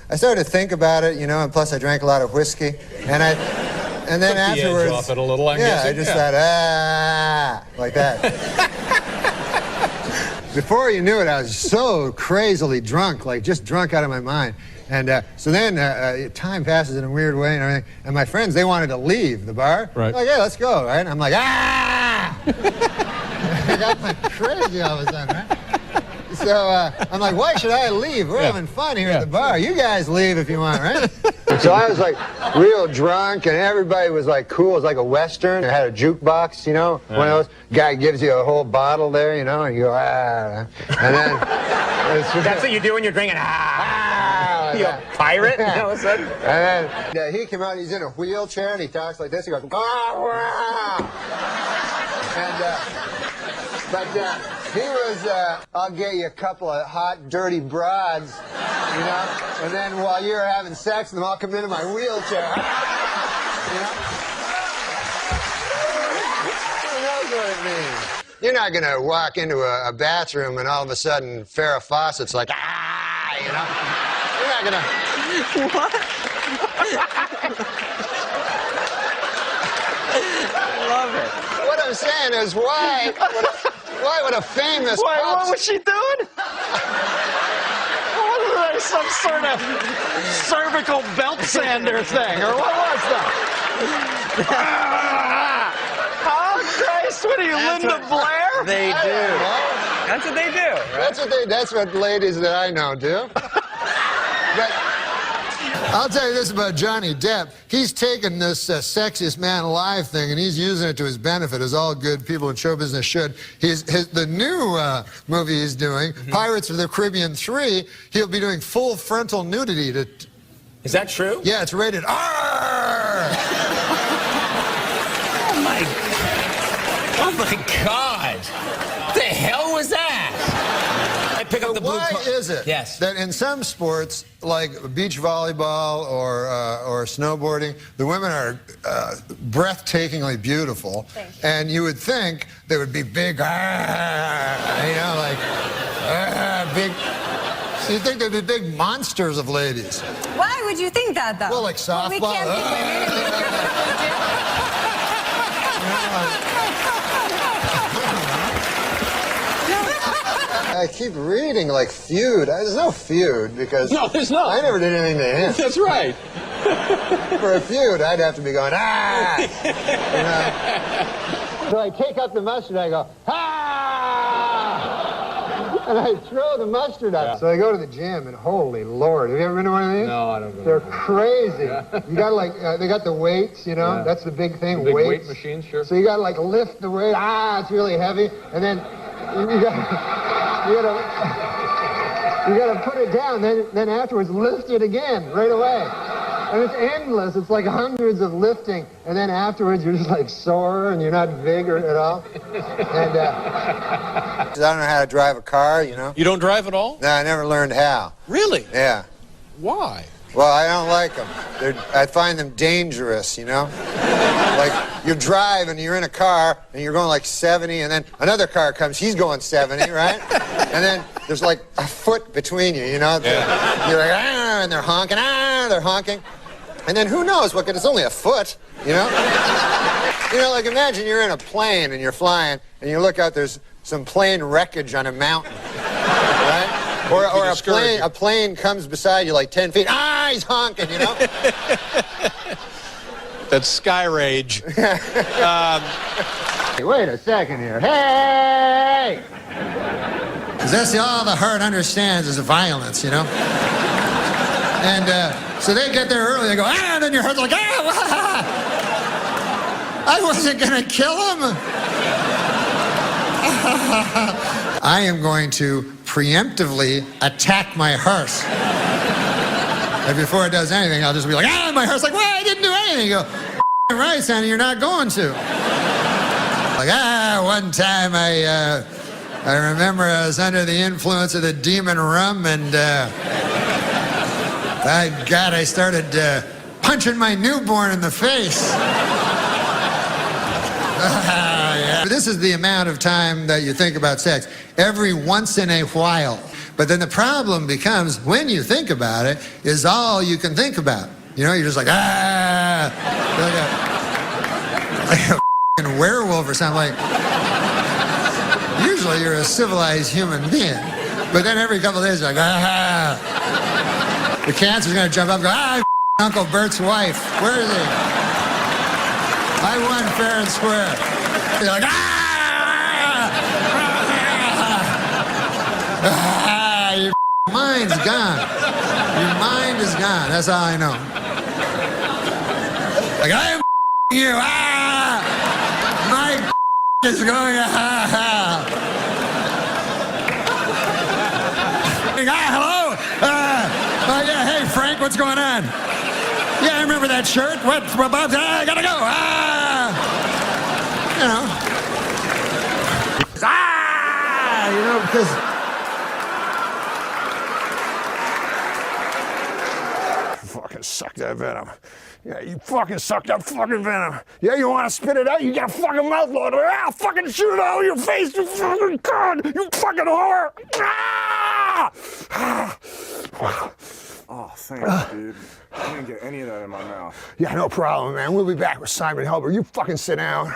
I started to think about it, you know, and plus I drank a lot of whiskey, and then afterwards, the edge off it a little, I'm yeah, guessing. I just thought, like that. Before you knew it, I was so crazily drunk, like just drunk out of my mind. And so then time passes in a weird way and everything. And my friends, they wanted to leave the bar. Right. Like, yeah, let's go, right? And I'm like, ah! I got like crazy all of a sudden, right? So I'm like, why should I leave? We're having fun here at the bar. You guys leave if you want, right? So I was like real drunk, and everybody was like cool. It was like a Western. It had a jukebox, you know, one of those. Guy gives you a whole bottle there, you know, and you go, ah. And then... That's what you do when you're drinking, ah. You a pirate all of a sudden? And then he came out, he's in a wheelchair, and he talks like this. He goes, ah. And, he was, I'll get you a couple of hot, dirty broads, you know, and then while you're having sex with them, I'll come into my wheelchair. You know? Who knows what it means? You're not going to walk into a bathroom and all of a sudden Farrah Fawcett's like, ah, you know? You're not going to... What? I love it. What I'm saying is, why would a famous... Wait, what was she doing? What was that, some sort of cervical belt sander thing, or what was that? Oh, Christ, what are you, Linda Blair? They do. That's what they do. Right? That's what ladies that I know do. But I'll tell you this about Johnny Depp. He's taken this sexiest man alive thing, and he's using it to his benefit, as all good people in show business should. The new movie he's doing, Pirates of the Caribbean 3, he'll be doing full frontal nudity. Is that true? Yeah, it's rated R! Oh my God! What the hell was that? I pick up the blue. Why is it that in some sports, like beach volleyball or snowboarding, the women are breathtakingly beautiful, and you would think they would be big, you know, like big. So you think they'd be big monsters of ladies? Why would you think that, though? Well, like softball. Well, we can't be I keep reading like feud. There's no feud because No, there's not. I never did anything to him. That's right. For a feud, I'd have to be going, ah! You know? So I take up the mustard, I go, ah! And I throw the mustard up. Yeah. So I go to the gym, and holy Lord, have you ever been to one of these? No, I don't know. They're crazy. Yeah. You gotta like, they got the weights, you know? Yeah. That's the big thing, the big weights. weight machines, sure. So you gotta like lift the weight, it's really heavy, and then you gotta put it down, then afterwards lift it again, right away. And it's endless. It's like hundreds of lifting, and then afterwards you're just like sore and you're not vigorous at all. And I don't know how to drive a car, you know. You don't drive at all? No, I never learned how. Really? Yeah. Why? Well, I don't like them. I find them dangerous, you know? Like, you drive and you're in a car and you're going like 70, and then another car comes, he's going 70, right? And then there's like a foot between you, you know? Yeah. You're like, and they're honking, they're honking. And then who knows what, it's only a foot, you know? You know, like imagine you're in a plane and you're flying and you look out, there's some plane wreckage on a mountain, right? Or a plane comes beside you like 10 feet. He's honking, you know? That's sky rage. Hey, wait a second here. Hey! Because that's all the heart understands is violence, you know? And so they get there early, they go, and then your heart's like, I wasn't going to kill him. I am going to preemptively attack my hearse. And before it does anything, I'll just be like, my hearse, like, well, I didn't do anything. You go, right, Sonny, you're not going to. Like, one time I remember I was under the influence of the demon rum, and by God, I started punching my newborn in the face. Yeah. This is the amount of time that you think about sex. Every once in a while, But then the problem becomes, when you think about it, is all you can think about. You know, you're just like, ah, like a f***ing werewolf or something. Like, usually you're a civilized human being. But then every couple of days you're like, ah. The cancer's gonna jump up and go, ah, Uncle Bert's wife. Where is he? I won fair and square. You're like, ah! Ah, your mind's gone. Your mind is gone. That's all I know. Like, I am you. Ah! My is going, ah! Hello? Yeah, hey, Frank, what's going on? Yeah, I remember that shirt. What about that? I gotta go. Ah! You know. Because... Fucking suck that venom. Yeah, you fucking suck that fucking venom. Yeah, you want to spit it out? You got a fucking mouth load. Ah, fucking shoot it out of your face, you fucking cunt. You fucking whore. Ah! Oh, thanks, dude. I didn't get any of that in my mouth. Yeah, no problem, man. We'll be back with Simon Helber. You fucking sit down.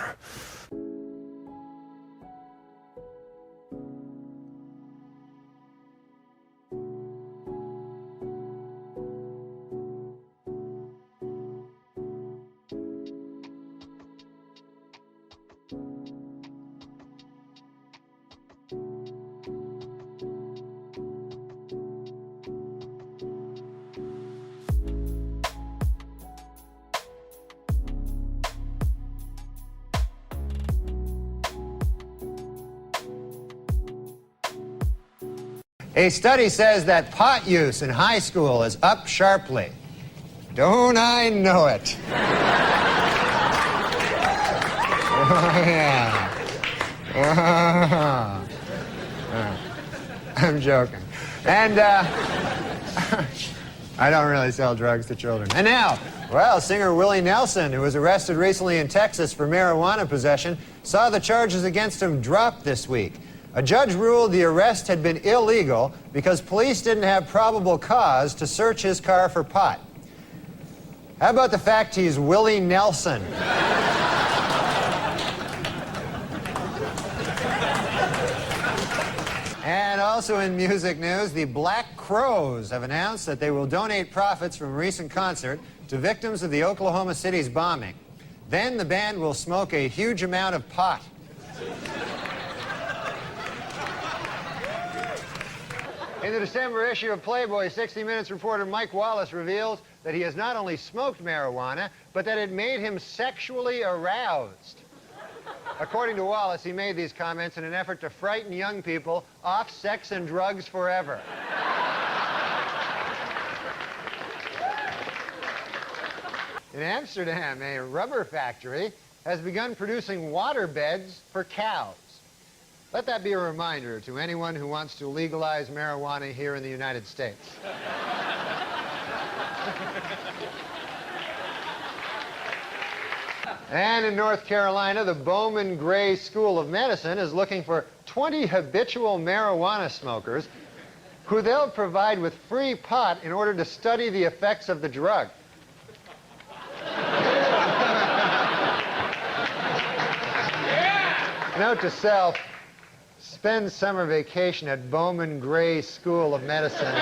A study says that pot use in high school is up sharply. Don't I know it? Oh, yeah. I'm joking. And, I don't really sell drugs to children. And now, well, singer Willie Nelson, who was arrested recently in Texas for marijuana possession, saw the charges against him dropped this week. A judge ruled the arrest had been illegal because police didn't have probable cause to search his car for pot. How about the fact he's Willie Nelson? And also in music news, the Black Crowes have announced that they will donate profits from a recent concert to victims of the Oklahoma City's bombing. Then the band will smoke a huge amount of pot. In the December issue of Playboy, 60 Minutes reporter Mike Wallace reveals that he has not only smoked marijuana, but that it made him sexually aroused. According to Wallace, he made these comments in an effort to frighten young people off sex and drugs forever. In Amsterdam, a rubber factory has begun producing water beds for cows. Let that be a reminder to anyone who wants to legalize marijuana here in the United States. And in North Carolina, the Bowman Gray School of Medicine is looking for 20 habitual marijuana smokers who they'll provide with free pot in order to study the effects of the drug. Note to self, spend summer vacation at Bowman Gray School of Medicine.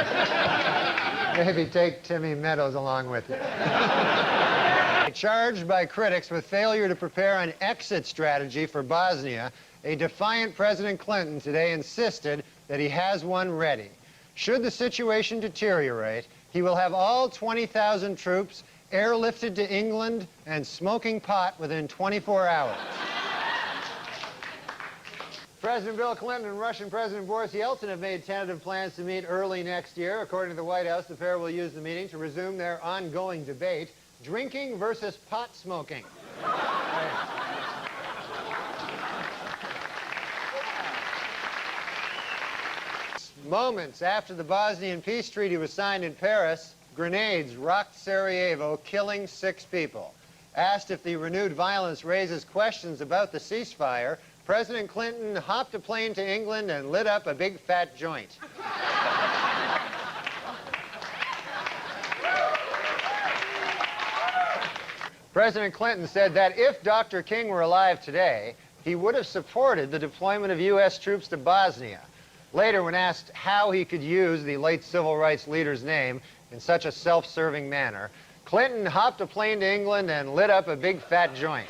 Maybe take Timmy Meadows along with you. Charged by critics with failure to prepare an exit strategy for Bosnia, a defiant President Clinton today insisted that he has one ready. Should the situation deteriorate, he will have all 20,000 troops airlifted to England and smoking pot within 24 hours. President Bill Clinton and Russian President Boris Yeltsin have made tentative plans to meet early next year. According to the White House, the pair will use the meeting to resume their ongoing debate, drinking versus pot smoking. Moments after the Bosnian peace treaty was signed in Paris, grenades rocked Sarajevo, killing 6 people. Asked if the renewed violence raises questions about the ceasefire, President Clinton hopped a plane to England and lit up a big fat joint. President Clinton said that if Dr. King were alive today, he would have supported the deployment of U.S. troops to Bosnia. Later, when asked how he could use the late civil rights leader's name in such a self-serving manner, Clinton hopped a plane to England and lit up a big fat joint.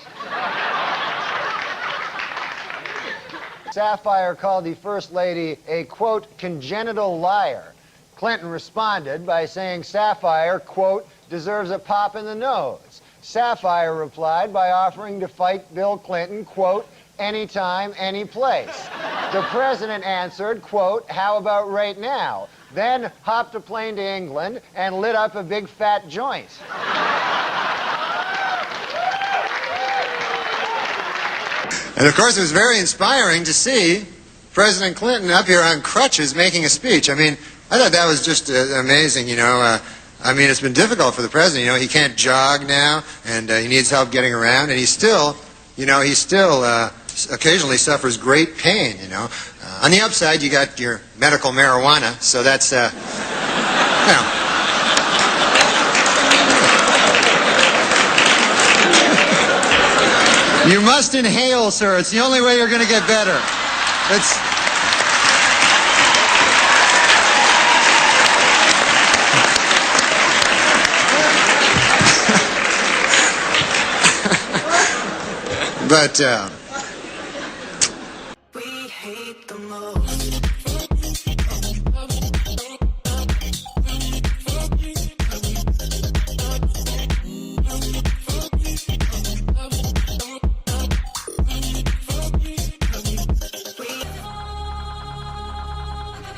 Sapphire called the First Lady a, quote, congenital liar. Clinton responded by saying Sapphire, quote, deserves a pop in the nose. Sapphire replied by offering to fight Bill Clinton, quote, anytime, any place. The president answered, quote, how about right now? Then hopped a plane to England and lit up a big fat joint. And of course, it was very inspiring to see President Clinton up here on crutches making a speech. I mean, I thought that was just amazing, you know. I mean, it's been difficult for the president. You know, he can't jog now, and he needs help getting around, and he's still, you know, occasionally suffers great pain, you know. On the upside, you got your medical marijuana, so that's, you know. You must inhale, sir. It's the only way you're going to get better. But, we hate the most.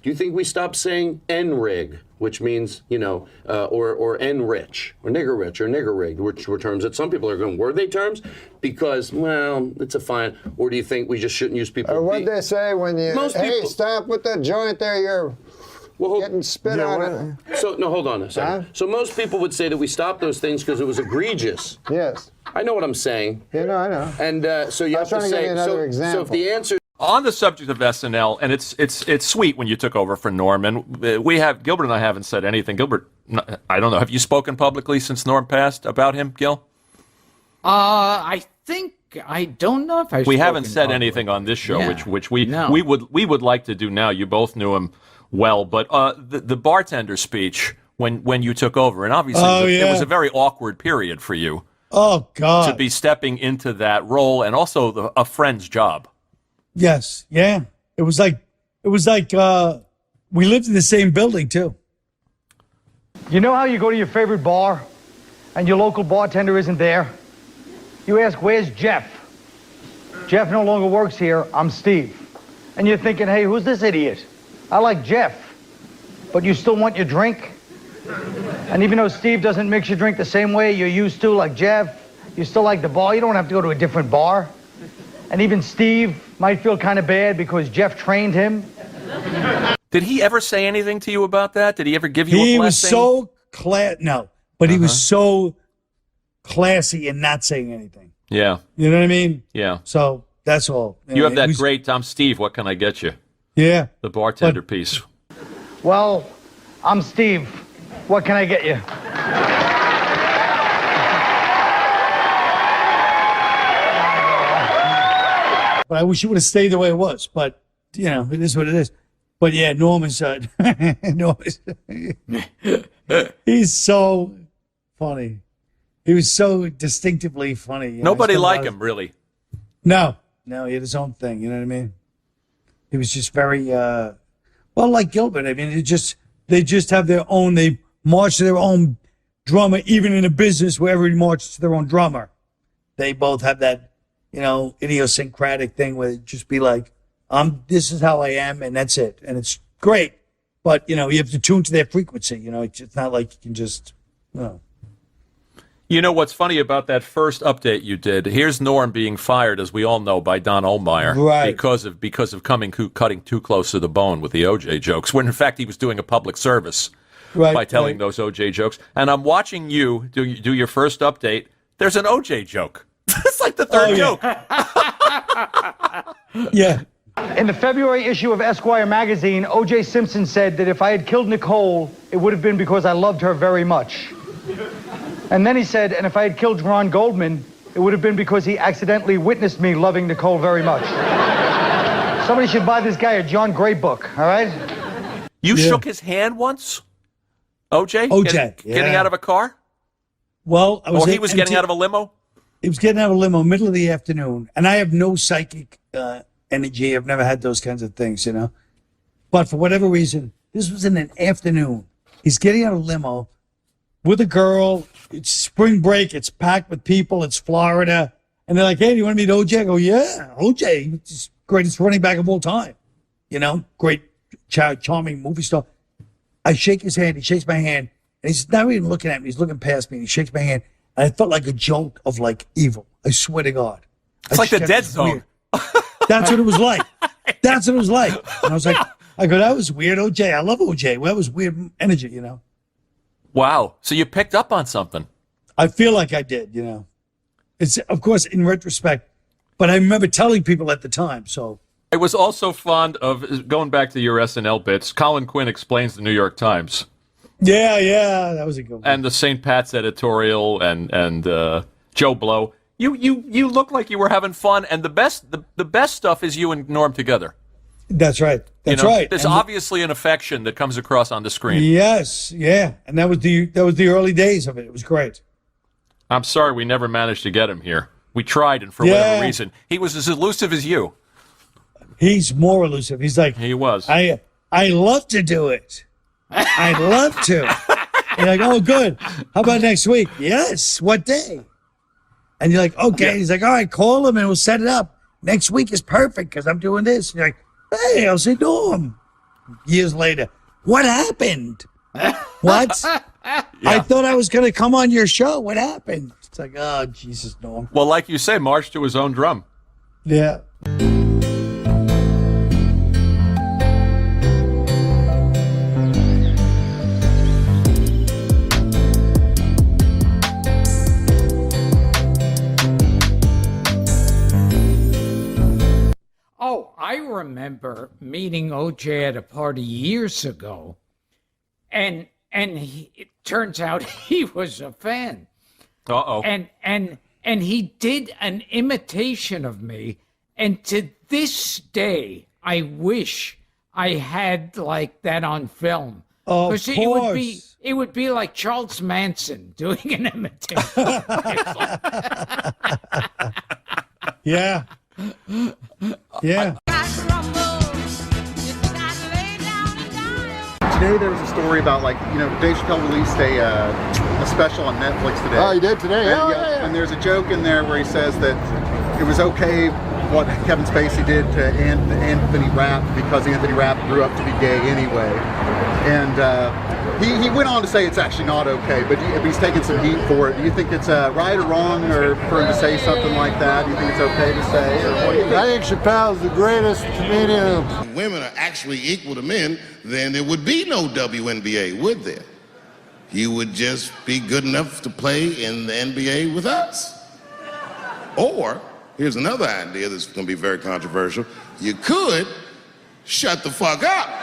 Do you think we stopped saying N-rig, which means, you know, or N-rich, or nigger-rich, or nigger-rig, which were terms that some people are going, were they terms? Because, well, it's a fine. Or do you think we just shouldn't use people? What'd they say when you, hey, stop with that joint there, you're getting spit on it. So, no, hold on a second. So most people would say that we stopped those things because it was egregious. Yes. I know what I'm saying. Yeah, no, I know. And so you have to say, so if the answer... On the subject of SNL, and it's sweet when you took over for Norm, and Gilbert and I haven't said anything. Gilbert, I don't know, have you spoken publicly since Norm passed about him, Gil? I don't know if We haven't said anything on this show, which we would like to do now. You both knew him well, but the bartender speech when you took over, and obviously it was a very awkward period for you. Oh God! To be stepping into that role, and also a friend's job. Yes, yeah. It was like we lived in the same building too. You know how you go to your favorite bar and your local bartender isn't there? You ask, where's Jeff? Jeff no longer works here, I'm Steve. And you're thinking, hey, who's this idiot? I like Jeff, but you still want your drink? And even though Steve doesn't mix your drink the same way you're used to, like Jeff, you still like the bar, you don't have to go to a different bar. And even Steve might feel kind of bad because Jeff trained him. Did he ever say anything to you about that? Did he ever give you a blessing? He was so he was so classy in not saying anything. Yeah. You know what I mean? Yeah. So that's all. You have that great I'm Steve, what can I get you? Yeah. The bartender piece. Well, I'm Steve. What can I get you? But I wish it would have stayed the way it was. But, you know, it is what it is. But, yeah, Norm is he's so funny. He was so distinctively funny. Nobody liked him, really. No, he had his own thing. You know what I mean? He was just very, well, like Gilbert. I mean, they just have their own, they march to their own drummer, even in a business where everybody marches to their own drummer. They both have that, you know, idiosyncratic thing where it just be like, this is how I am, and that's it. And it's great. But, you know, you have to tune to their frequency. You know, it's not like you can just, you know. You know what's funny about that first update you did? Here's Norm being fired, as we all know, by Don Ohlmeyer, right, because of cutting too close to the bone with the OJ jokes, when in fact he was doing a public service by telling those OJ jokes. And I'm watching you do your first update. There's an OJ joke. It's like the third joke. Yeah. In the February issue of Esquire magazine, O.J. Simpson said that if I had killed Nicole, it would have been because I loved her very much. And then he said, and if I had killed Ron Goldman, it would have been because he accidentally witnessed me loving Nicole very much. Somebody should buy this guy a John Gray book, all right? You shook his hand once? OJ? OJ, Getting out of a car? Well, I was. Or he was getting out of a limo? He was getting out of a limo middle of the afternoon. And I have no psychic energy. I've never had those kinds of things, you know. But for whatever reason, this was in an afternoon. He's getting out of a limo with a girl. It's spring break. It's packed with people. It's Florida. And they're like, hey, do you want to meet OJ? I go, yeah, OJ. He's greatest running back of all time. You know, great, charming movie star. I shake his hand. He shakes my hand. And he's not even looking at me. He's looking past me. And he shakes my hand. And I felt like a joke of like evil. I swear to God. It's like the Dead Zone. That's what it was like. That's what it was like. And I was like, I go, that was weird, OJ. I love OJ. Well, that was weird energy, you know. Wow. So you picked up on something. I feel like I did, you know. It's, of course, in retrospect. But I remember telling people at the time, so. I was also fond of, going back to your SNL bits, Colin Quinn Explains the New York Times. Yeah, that was a good one. And the St. Pat's editorial and Joe Blow. You look like you were having fun, and the best stuff is you and Norm together. That's right. That's right. There's obviously an affection that comes across on the screen. Yes, yeah. And that was the early days of it. It was great. I'm sorry we never managed to get him here. We tried, and for whatever reason, he was as elusive as you. He's more elusive. He's like, he was. I love to do it. I'd love to. You're like, oh, good. How about next week? Yes. What day? And you're like, okay. Yeah. He's like, all right, call him and we'll set it up. Next week is perfect because I'm doing this. And you're like, hey, I'll say Norm. Years later, what happened? What? I thought I was going to come on your show. What happened? It's like, oh, Jesus, Norm. Well, like you say, march to his own drum. Yeah. Oh, I remember meeting OJ at a party years ago, and it turns out he was a fan. Uh-oh. And he did an imitation of me, and to this day, I wish I had like that on film. Of course. It would be like Charles Manson doing an imitation. Yeah. Yeah. Today there was a story about, like, you know, Dave Chappelle released a special on Netflix today. Oh, he did today? And, and there's a joke in there where he says that it was okay what Kevin Spacey did to Anthony Rapp because Anthony Rapp grew up to be gay anyway. And he went on to say it's actually not okay, but he's taking some heat for it. Do you think it's right or wrong or for him to say something like that? Do you think it's okay to say? Or what do you think? I think Chappelle's the greatest comedian. If women are actually equal to men, then there would be no WNBA, would there? You would just be good enough to play in the NBA with us. Or, here's another idea that's going to be very controversial. You could shut the fuck up.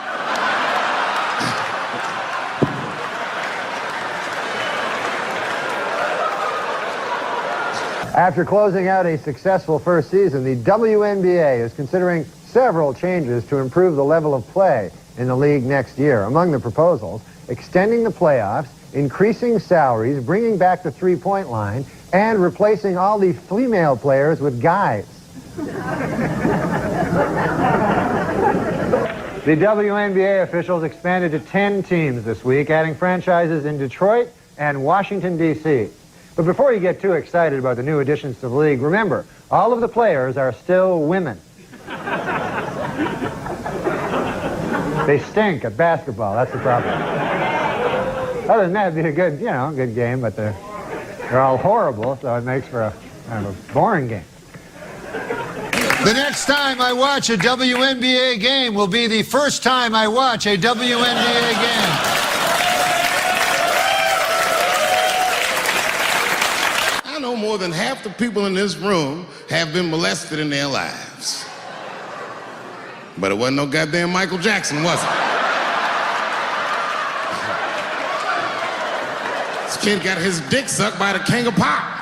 After closing out a successful first season, the WNBA is considering several changes to improve the level of play in the league next year. Among the proposals, extending the playoffs, increasing salaries, bringing back the three-point line, and replacing all the female players with guys. The WNBA officials expanded to 10 teams this week, adding franchises in Detroit and Washington, D.C. But before you get too excited about the new additions to the league, remember, all of the players are still women. They stink at basketball, that's the problem. Other than that, it'd be a good, good game, but they're all horrible, so it makes for a kind of a boring game. The next time I watch a WNBA game will be the first time I watch a WNBA game. I know more than half the people in this room have been molested in their lives. But it wasn't no goddamn Michael Jackson, was it? kid got his dick sucked by the king of pop.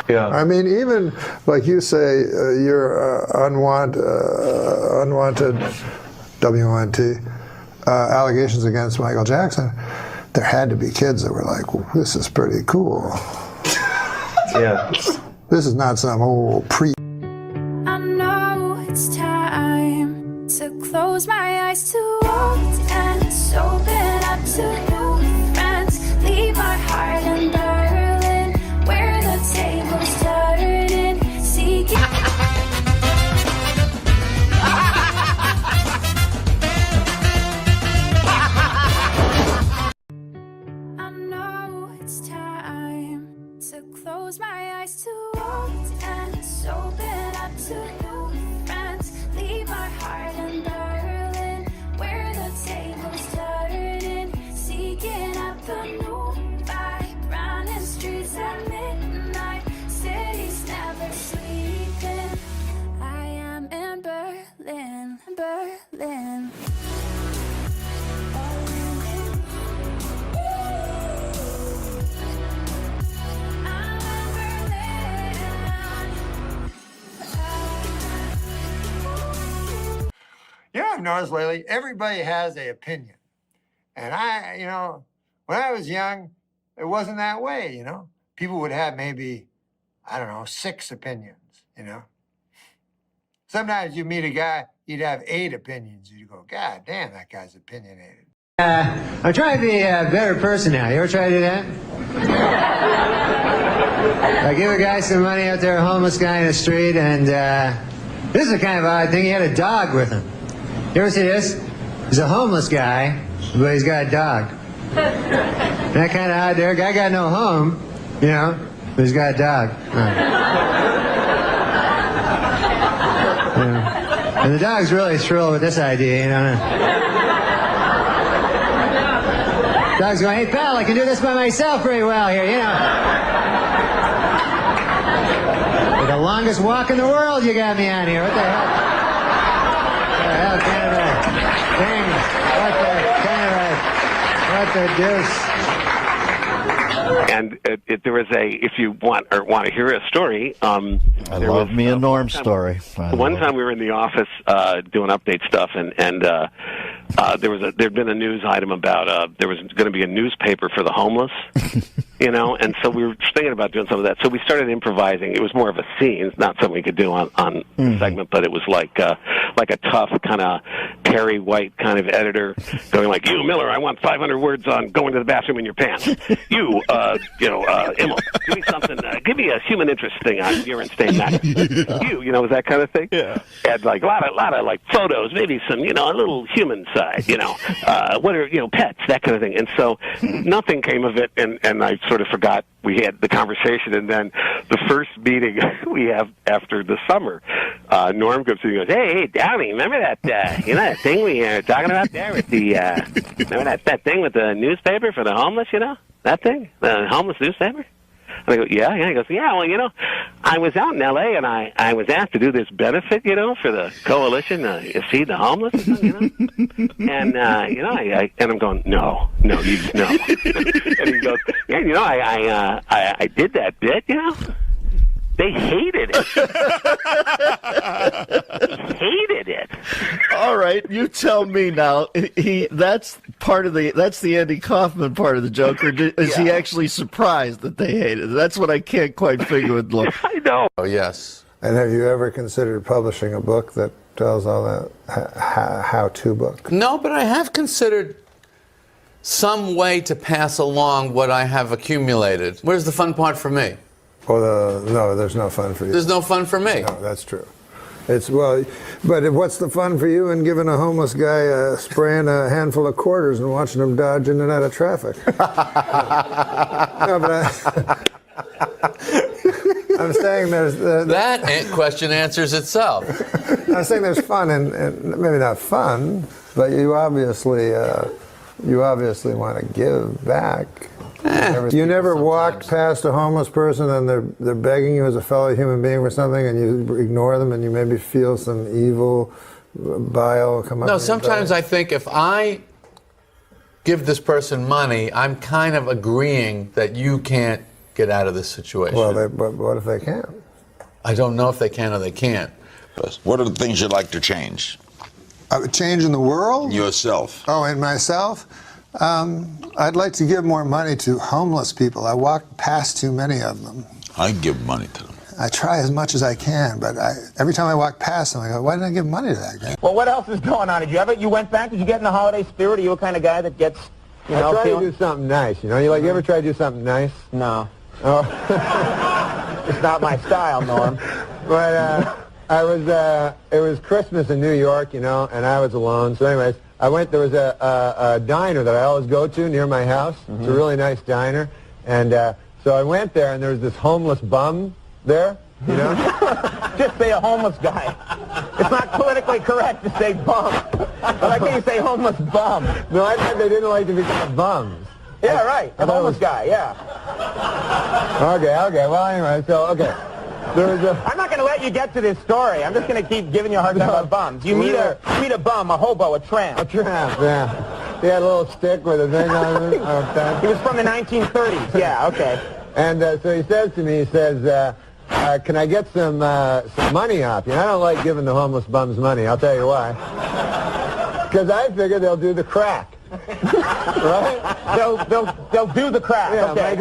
Yeah. I mean, even like you say, your unwanted WNT allegations against Michael Jackson. There had to be kids that were like, well, "This is pretty cool." Yeah. This is not some old pre. I know it's time to close my eyes to old ends, open up to new friends, leave my heart in Berlin, where the tables turning, seeking. I know it's time to close my eyes to old ends, open up to new friends, leave my heart in Berlin, where the tables turning, seeking out the new vibe, running streets at midnight, cities never sleeping. I am in Berlin, Berlin. You know, I've noticed lately, everybody has an opinion. And when I was young, it wasn't that way, you know. People would have maybe, 6 opinions, you know. Sometimes you meet a guy, he'd have 8 opinions. You go, God damn, that guy's opinionated. I'm trying to be a better person now. You ever try to do that? I give a guy some money out there, a homeless guy in the street, and this is a kind of odd thing. He had a dog with him. You ever see this? He's a homeless guy, but he's got a dog. That kind of odd there. Guy got no home, you know, but he's got a dog. Yeah. And the dog's really thrilled with this idea, you know. Dog's going, "Hey, pal, I can do this by myself pretty well here, you know. Like the longest walk in the world you got me on here. What the hell? What the hell kind of a thing? What the deuce?" And there was if you want to hear a story, I love me a Norm story. One time we were in the office doing update stuff, and there'd been a news item about there was going to be a newspaper for the homeless, you know, and so we were thinking about doing some of that. So we started improvising. It was more of a scene, it's not something we could do on the segment, but it was like a tough kind of Perry White kind of editor going like, "You, Miller, I want 500 words on going to the bathroom in your pants. You, Immel, give me something. Give me a human interest thing on urine stain matter. You know, that kind of thing." Yeah. And like a lot of like photos, maybe some, a little human side, what are, pets, that kind of thing. And so nothing came of it, and I sort of forgot we had the conversation. And then the first meeting we have after the summer, Norm comes in and goes, "Hey, Downey, remember that, that thing we were talking about there with the, remember that thing with the newspaper for the homeless, that thing, the homeless newspaper?" And I go, "Yeah." He goes, "Yeah, well, I was out in L.A. and I was asked to do this benefit, for the coalition to feed the homeless, and, and I'm going, no. And he goes, "Yeah, I did that bit, They hated it. Hated it." All right, you tell me now. That's the Andy Kaufman part of the joke, or is he actually surprised that they hated it? That's what I can't quite figure with Look. I know. Oh yes. And have you ever considered publishing a book that tells all that how-to book? No, but I have considered some way to pass along what I have accumulated. Where's the fun part for me? No, there's no fun for you. There's no fun for me. No, that's true. But what's the fun for you in giving a homeless guy spraying a handful of quarters and watching him dodge in and out of traffic? No, but I'm saying there's... that question answers itself. I'm saying there's fun, and maybe not fun, but you obviously want to give back. You never walked past a homeless person and they're begging you as a fellow human being for something, and you ignore them, and you maybe feel some evil bile come up. No, sometimes I think if I give this person money, I'm kind of agreeing that you can't get out of this situation. Well, but what if they can't? I don't know if they can or they can't. What are the things you'd like to change? Change in the world? Yourself. Oh, and myself? I'd like to give more money to homeless people. I walk past too many of them. I give money to them. I try as much as I can, but every time I walk past them, I go, why didn't I give money to that guy? Well, what else is going on? You went back? Did you get in the holiday spirit? Are you a kind of guy that gets, I try to do something nice, you know? You ever try to do something nice? No. Oh. It's not my style, Norm. But it was Christmas in New York, you know, and I was alone. So anyways, there was a diner that I always go to near my house. It's a really nice diner. And so I went there, and there was this homeless bum there, you know? Just say a homeless guy. It's not politically correct to say bum. But I can't say homeless bum. No, I thought they didn't like to be called bums. Yeah, right. A homeless guy, yeah. Okay. Well, anyway, I'm not going to let you get to this story. I'm just going to keep giving you a hard time about bums. You meet a bum, a hobo, a tramp. A tramp, yeah. He had a little stick with a thing on it. He was from the 1930s. Yeah, okay. And so he says to me, can I get some money off you? And I don't like giving the homeless bums money. I'll tell you why. Because I figure they'll do the crack. Right? They'll do the crack. Yeah, okay.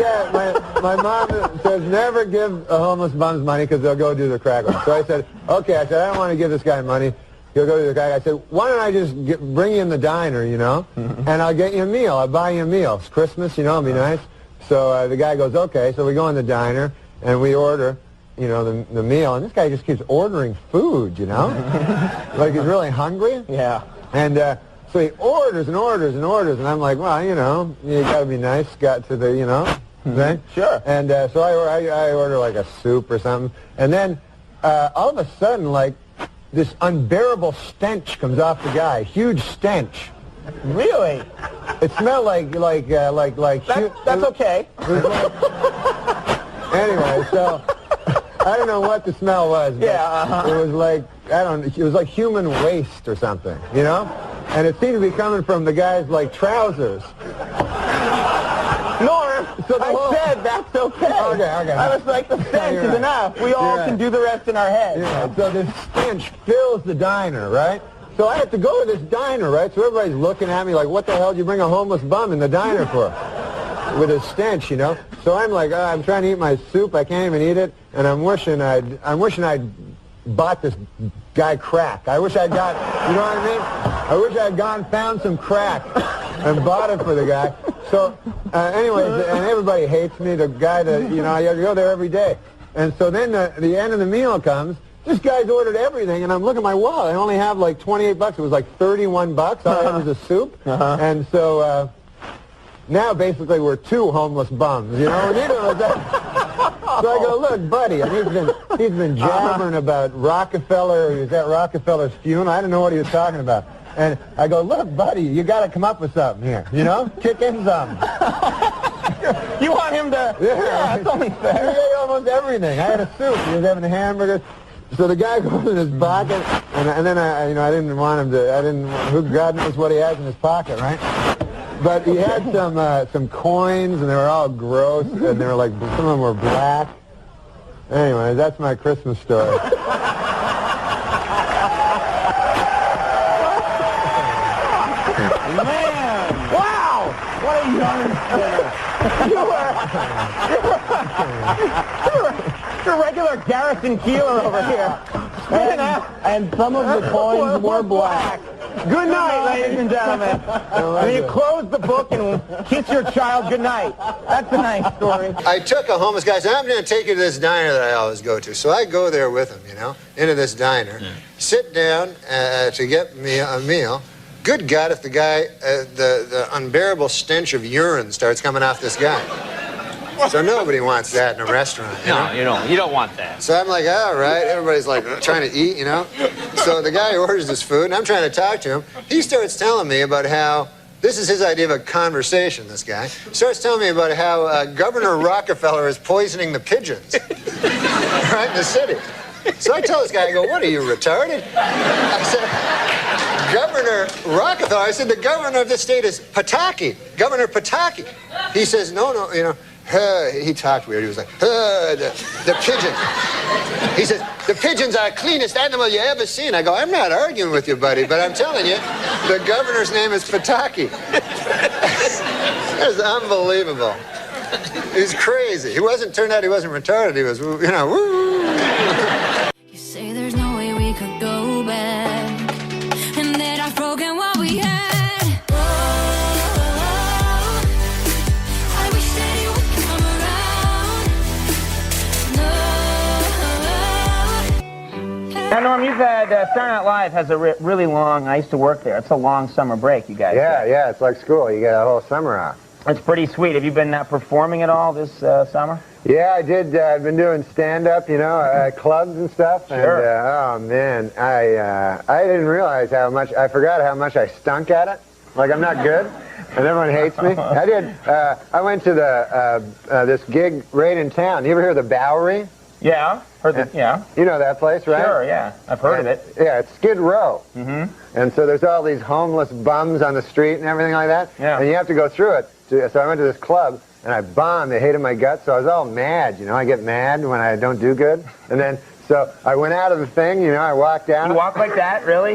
my mom says never give a homeless bums money because they'll go do the crack. So I said, okay. I said, I don't want to give this guy money. He'll go to the crack. I said, why don't I just bring you in the diner, you know, and I'll get you a meal. I'll buy you a meal. It's Christmas, you know, it'll be nice. So the guy goes, okay. So we go in the diner and we order, you know, the meal. And this guy just keeps ordering food, you know, like he's really hungry. Yeah. And so he orders and orders and orders, and I'm like, well, you know, you got to be nice, got to the, you know, thing. Sure. And so I order like a soup or something, and then all of a sudden, like, this unbearable stench comes off the guy, huge stench. Really? It smelled like That's okay. Anyway, so I don't know what the smell was. But Yeah, it was like, it was like human waste or something, you know? And it seemed to be coming from the guy's, like, trousers. Norm, I said that's okay. Okay. I was like, the stench is enough. We all can do the rest in our heads. Yeah, so this stench fills the diner, right? So I have to go to this diner, right? So everybody's looking at me like, what the hell did you bring a homeless bum in the diner for? With a stench, you know? So I'm like, I'm trying to eat my soup. I can't even eat it. And I'm wishing I'd bought this guy crack. I wish I'd got, you know what I mean? I wish I'd gone found some crack and bought it for the guy. So anyways, and everybody hates me. The guy that, you know, I go there every day. And so then the end of the meal comes. This guy's ordered everything, and I'm looking at my wallet. I only have like 28 bucks. It was like 31 bucks. All I had was a soup. And so now basically we're two homeless bums, you know? Neither of us. So I go, look, buddy, and he's been jabbering about Rockefeller. He was at Rockefeller's funeral. I don't know what he was talking about. And I go, look, buddy, you got to come up with something here, you know? Kick in something. You want him to? Yeah, that's only fair. He ate almost everything. I had a soup. He was having a hamburger. So the guy goes in his pocket, and then I didn't want him to. Who God knows what he has in his pocket, right? But he had some coins, and they were all gross, and they were like, some of them were black. Anyway, that's my Christmas story. Man, wow! What a yarn You're a regular Garrison Keeler over here. And some of the coins were black. Good night, ladies and gentlemen. And you close the book and kiss your child good night. That's a nice story. I took a homeless guy, said, I'm going to take you to this diner that I always go to. So I go there with him, you know, into this diner, sit down to get me a meal. Good God, if the guy, the unbearable stench of urine starts coming off this guy. So nobody wants that in a restaurant. You know? You don't want that. So I'm like, all right. Everybody's like trying to eat, you know. So the guy orders his food, and I'm trying to talk to him. He starts telling me about how, this is his idea of a conversation, this guy. Starts telling me about how Governor Rockefeller is poisoning the pigeons right in the city. So I tell this guy, I go, what are you, retarded? I said, Governor Rockefeller, I said, the governor of this state is Pataki, Governor Pataki. He says, no, you know, he talked weird. He was like, the pigeons. He says, the pigeons are the cleanest animal you ever seen. I go, I'm not arguing with you, buddy, but I'm telling you, the governor's name is Pataki. It's unbelievable. He's crazy. Turned out he wasn't retarded. He was, you know, woo. You say there's no way we could go back, and that I've broken what we had. Oh, I wish that you would come around. No. Now, Norm, you've had Saturday Night Live has a really long. I used to work there. It's a long summer break, you guys. Yeah, it's like school. You get a whole summer off. It's pretty sweet. Have you been performing at all this summer? Yeah, I did. I've been doing stand-up, you know, at clubs and stuff. Sure. And, oh, man, I didn't realize how much, I forgot how much I stunk at it. Like, I'm not good, and everyone hates me. I went to this gig right in town. You ever hear of the Bowery? Yeah, heard that, yeah. You know that place, right? Sure, yeah. I've heard of it. Yeah, it's Skid Row. Mm-hmm. And so there's all these homeless bums on the street and everything like that. Yeah. And you have to go through it. So I went to this club, and I bombed. They hated my guts, so I was all mad. You know, I get mad when I don't do good. And then, so I went out of the thing, you know, I walked out. You walk like that, really?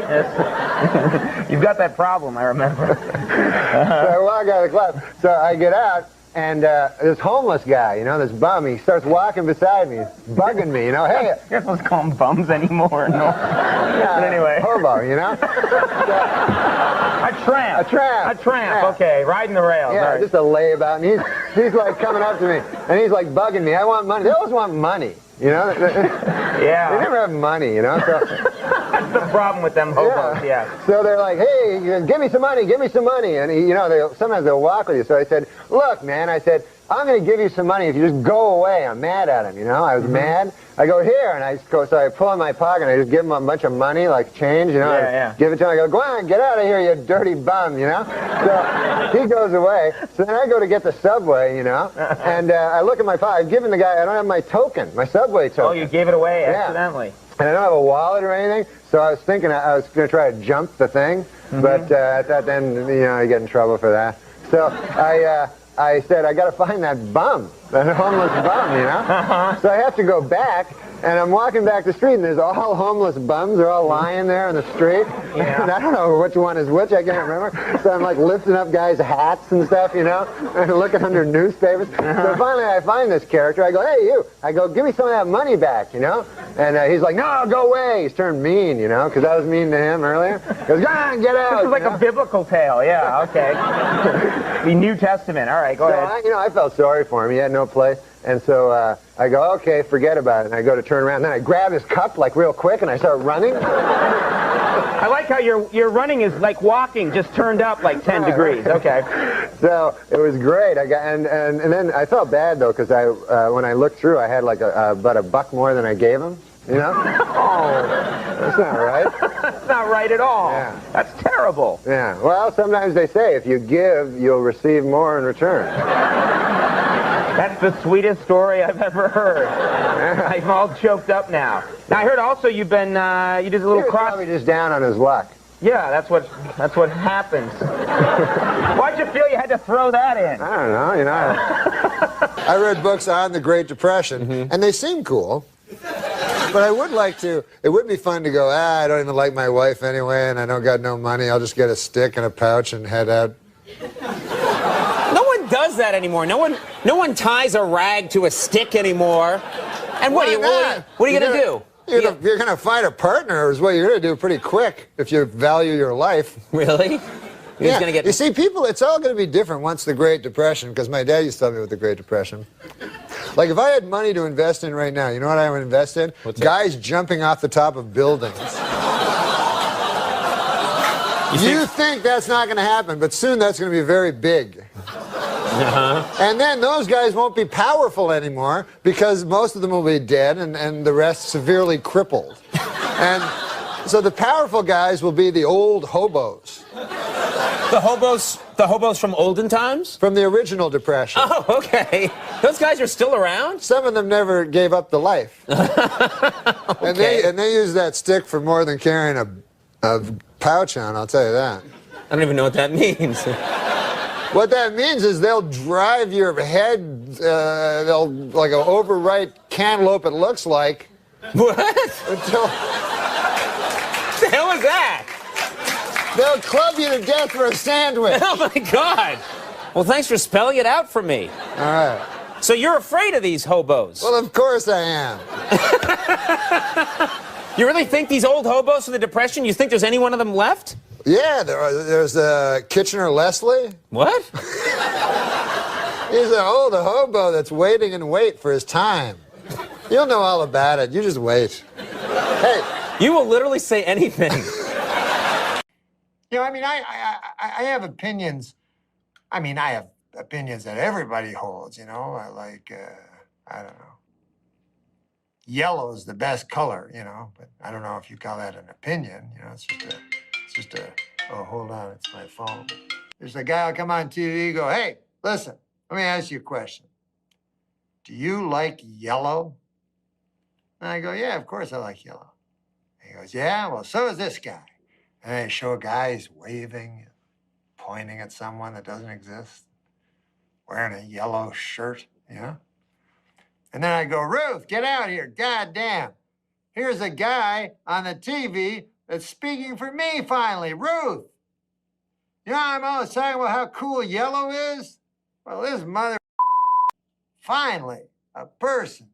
You've got that problem, I remember. So I walk out of the club. So I get out, and this homeless guy, you know, this bum, he starts walking beside me, bugging me, you know, hey. You're not supposed to call them bums anymore, no. Yeah, but anyway. Hobo, you know? A tramp. Yeah. Okay, riding the rails. Yeah, right. just a layabout, and he's like coming up to me, and he's like bugging me. I want money. They always want money, you know? Yeah. They never have money, you know? So, that's the problem with them hobos, yeah. So they're like, hey, give me some money. And, you know, sometimes they'll walk with you. So I said, look, man, I'm going to give you some money if you just go away. I'm mad at him, you know? I was mad. I go, here, and I pull in my pocket, and I just give him a bunch of money, like change, you know? Yeah. Give it to him. I go, go on, get out of here, you dirty bum, you know? So he goes away. So then I go to get the subway, you know? And I look at my pocket. I've given the guy, I don't have my token, my subway token. Oh, you gave it away accidentally. And I don't have a wallet or anything, so I was thinking I was going to try to jump the thing, but I thought then, you know, I get in trouble for that. So I said, I got to find that bum, that homeless bum, you know? So I have to go back, and I'm walking back the street, and there's all homeless bums. They're all lying there on the street. Yeah. And I don't know which one is which. I can't remember. So I'm like lifting up guys' hats and stuff, you know, and looking under newspapers. So finally I find this character. I go, hey, you. I go, give me some of that money back, you know? And he's like, no, go away. He's turned mean, you know, because I was mean to him earlier. He goes, go on, get out. This is like a biblical tale, yeah, okay. The New Testament. All right, go ahead. I felt sorry for him. He had no place. And so I go, okay, forget about it. And I go to turn around. And then I grab his cup, like, real quick, and I start running. I like how your running is like walking, just turned up like 10 degrees. Okay. So it was great. And then I felt bad, though, because when I looked through, I had like about $1 more than I gave him. You know? Oh, that's not right. That's not right at all. Yeah. That's terrible. Yeah. Well, sometimes they say if you give, you'll receive more in return. That's the sweetest story I've ever heard. I'm all choked up now. Now I heard also you've been you did a little cross. Probably just down on his luck. Yeah, that's what happens. Why'd you feel you had to throw that in? I don't know. You know. I read books on the Great Depression, and they seem cool. But I would like to, it would be fun to go, I don't even like my wife anyway, and I don't got no money. I'll just get a stick and a pouch and head out. No one does that anymore. No one ties a rag to a stick anymore. And what are you going to do? You're going to find a partner is what you're going to do pretty quick if you value your life. Really? Yeah. You see, people, it's all going to be different once the Great Depression, because my dad used to tell me about the Great Depression. Like, if I had money to invest in right now, you know what I would invest in? Guys jumping off the top of buildings. You think that's not going to happen, but soon that's going to be very big. And then those guys won't be powerful anymore because most of them will be dead and the rest severely crippled. And so the powerful guys will be the old hobos. The hobos from olden times? From the original Depression. Oh, okay. Those guys are still around? Some of them never gave up the life. Okay. And they use that stick for more than carrying a pouch on, I'll tell you that. I don't even know what that means. What that means is they'll drive your head, they'll, like an overripe cantaloupe it looks like. What? Until... What the hell is that? They'll club you to death for a sandwich. Oh, my God. Well, thanks for spelling it out for me. All right. So you're afraid of these hobos? Well, of course I am. You really think these old hobos from the Depression, you think there's any one of them left? Yeah, there's Kitchener Leslie. What? He's an old hobo that's waiting in wait for his time. You'll know all about it. You just wait. Hey. You will literally say anything. You know, I mean, I have opinions. I mean, I have opinions that everybody holds, you know. I don't know. Yellow's the best color, you know, but I don't know if you call that an opinion. You know, it's just a, oh, hold on, it's my phone. There's a guy will come on TV, go, hey, listen, let me ask you a question. Do you like yellow? And I go, yeah, of course I like yellow. He goes, yeah, well, so does this guy. And they show a guy, he's waving, pointing at someone that doesn't exist, wearing a yellow shirt, you know? And then I go, Ruth, get out here, goddamn. Here's a guy on the TV that's speaking for me finally, Ruth. You know, I'm always talking about how cool yellow is. Well, this mother finally, a person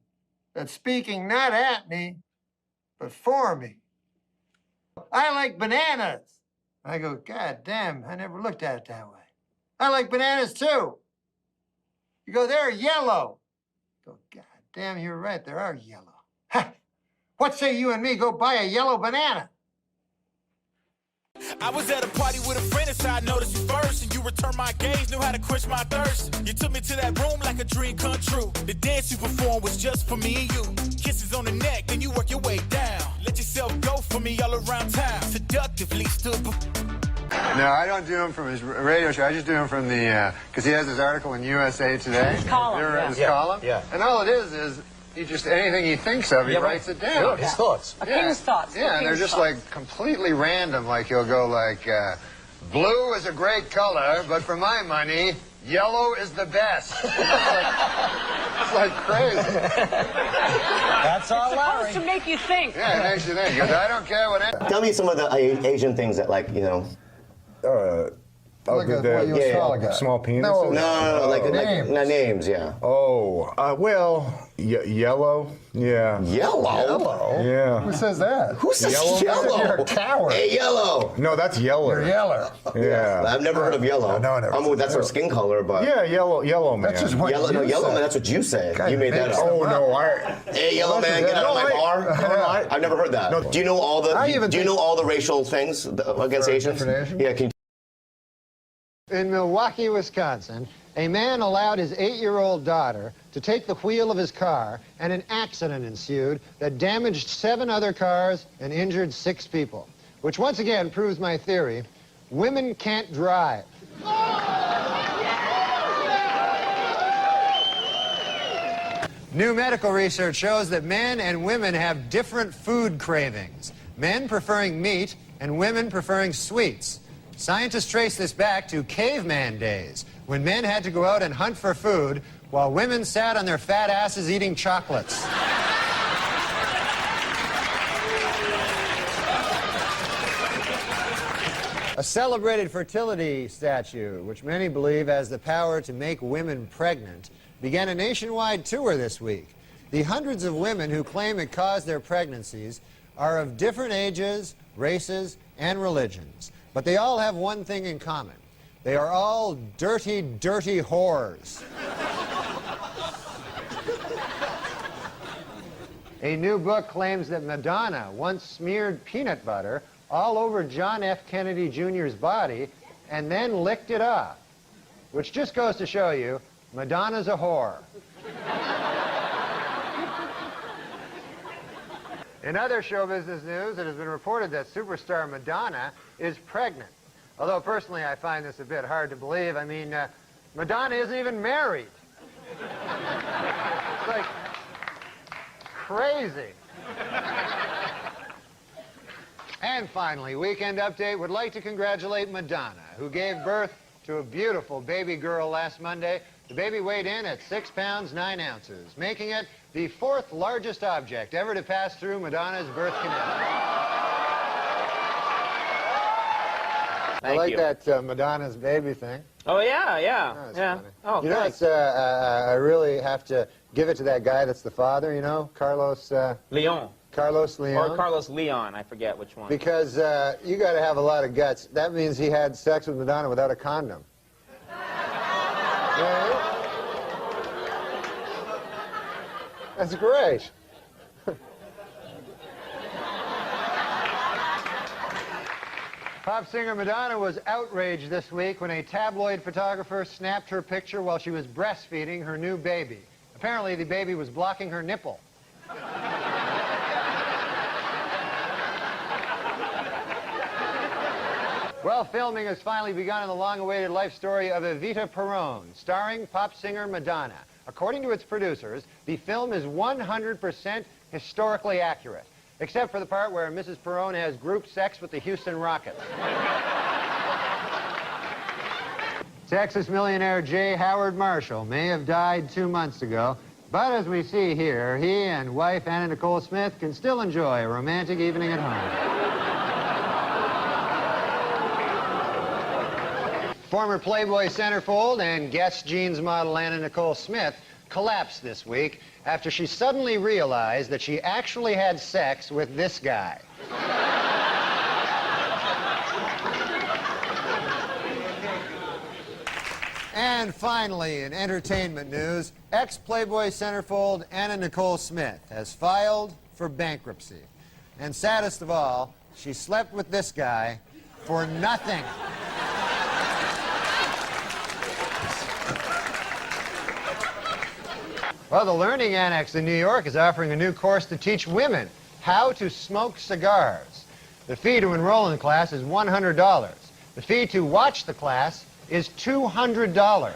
that's speaking not at me, but for me. I like bananas. I go, God damn, I never looked at it that way. I like bananas too. You go, they're yellow. I go, God damn, you're right, they are yellow. Ha! What say you and me go buy a yellow banana? I was at a party with a friend, and so I noticed you first, and you returned my gaze, knew how to quench my thirst. You took me to that room like a dream come true. The dance you performed was just for me and you. Kisses on the neck, then you work your way down. Let yourself go for me all around town. Seductively stood. No, I don't do him from his radio show. I just do him from the, because he has his article in USA Today. His column. You ever read his Yeah. column? Yeah. And all it is he just, anything he thinks of, he writes it down. Sure, his thoughts. His thoughts. Yeah, and they're just like completely random. Like he'll go like, blue is a great color, but for my money, yellow is the best. It's like crazy. That's all, Larry. It's supposed to make you think. Yeah, it makes you think. He goes, I don't care what. Tell me some of the Asian things that, like, you know. Like what you saw, like small penis? No, like names, yeah. Oh, well, yellow, yeah. Yellow? Yeah. Who says that? Who says yellow? You're a coward. Hey, yellow. No, that's yellow. You're yellow. Yeah. I've never heard of yellow. No, never. That's our skin color, but. Yeah, yellow man. That's just what yellow you man, said. that's what you say. God, you made that up. Oh, no, Hey, yellow man, get out of my bar. I've never heard that. Do you know all the racial things against Asians? Yeah, can you? In Milwaukee, Wisconsin, a man allowed his 8-year-old daughter to take the wheel of his car, and an accident ensued that damaged 7 other cars and injured 6 people, which once again proves my theory: women can't drive. New medical research shows that men and women have different food cravings, men preferring meat and women preferring sweets. Scientists trace this back to caveman days, when men had to go out and hunt for food while women sat on their fat asses eating chocolates. A celebrated fertility statue, which many believe has the power to make women pregnant, began a nationwide tour this week. The hundreds of women who claim it caused their pregnancies are of different ages, races, and religions. But they all have one thing in common. They are all dirty, dirty whores. A new book claims that Madonna once smeared peanut butter all over John F. Kennedy Jr.'s body and then licked it off, which just goes to show you Madonna's a whore. In other show business news, it has been reported that superstar Madonna is pregnant. Although personally I find this a bit hard to believe. I mean, Madonna isn't even married. It's like crazy. And And finally, Weekend Update would like to congratulate Madonna, who gave birth to a beautiful baby girl last Monday. The baby weighed in at 6 pounds, 9 ounces, making it the 4th largest object ever to pass through Madonna's birth canal. I like that Madonna's baby thing. Oh, yeah, yeah. Oh, yeah. funny. Oh, you know, thanks. I really have to give it to that guy that's the father, you know, Carlos... Leon. Carlos Leon. Or Carlos Leon, I forget which one. Because you got to have a lot of guts. That means he had sex with Madonna without a condom. Yeah. That's great. Pop singer Madonna was outraged this week when a tabloid photographer snapped her picture while she was breastfeeding her new baby. Apparently, the baby was blocking her nipple. Well, filming has finally begun in the long-awaited life story of Evita Peron, starring pop singer Madonna. According to its producers, the film is 100% historically accurate, except for the part where Mrs. Peron has group sex with the Houston Rockets. Texas millionaire J. Howard Marshall may have died 2 months ago, but as we see here, he and wife Anna Nicole Smith can still enjoy a romantic evening at home. Former Playboy centerfold and Guess jeans model Anna Nicole Smith collapsed this week after she suddenly realized that she actually had sex with this guy. And finally, in entertainment news, ex-Playboy centerfold Anna Nicole Smith has filed for bankruptcy. And saddest of all, she slept with this guy for nothing. Well, the Learning Annex in New York is offering a new course to teach women how to smoke cigars. The fee to enroll in the class is $100. The fee to watch the class is $200.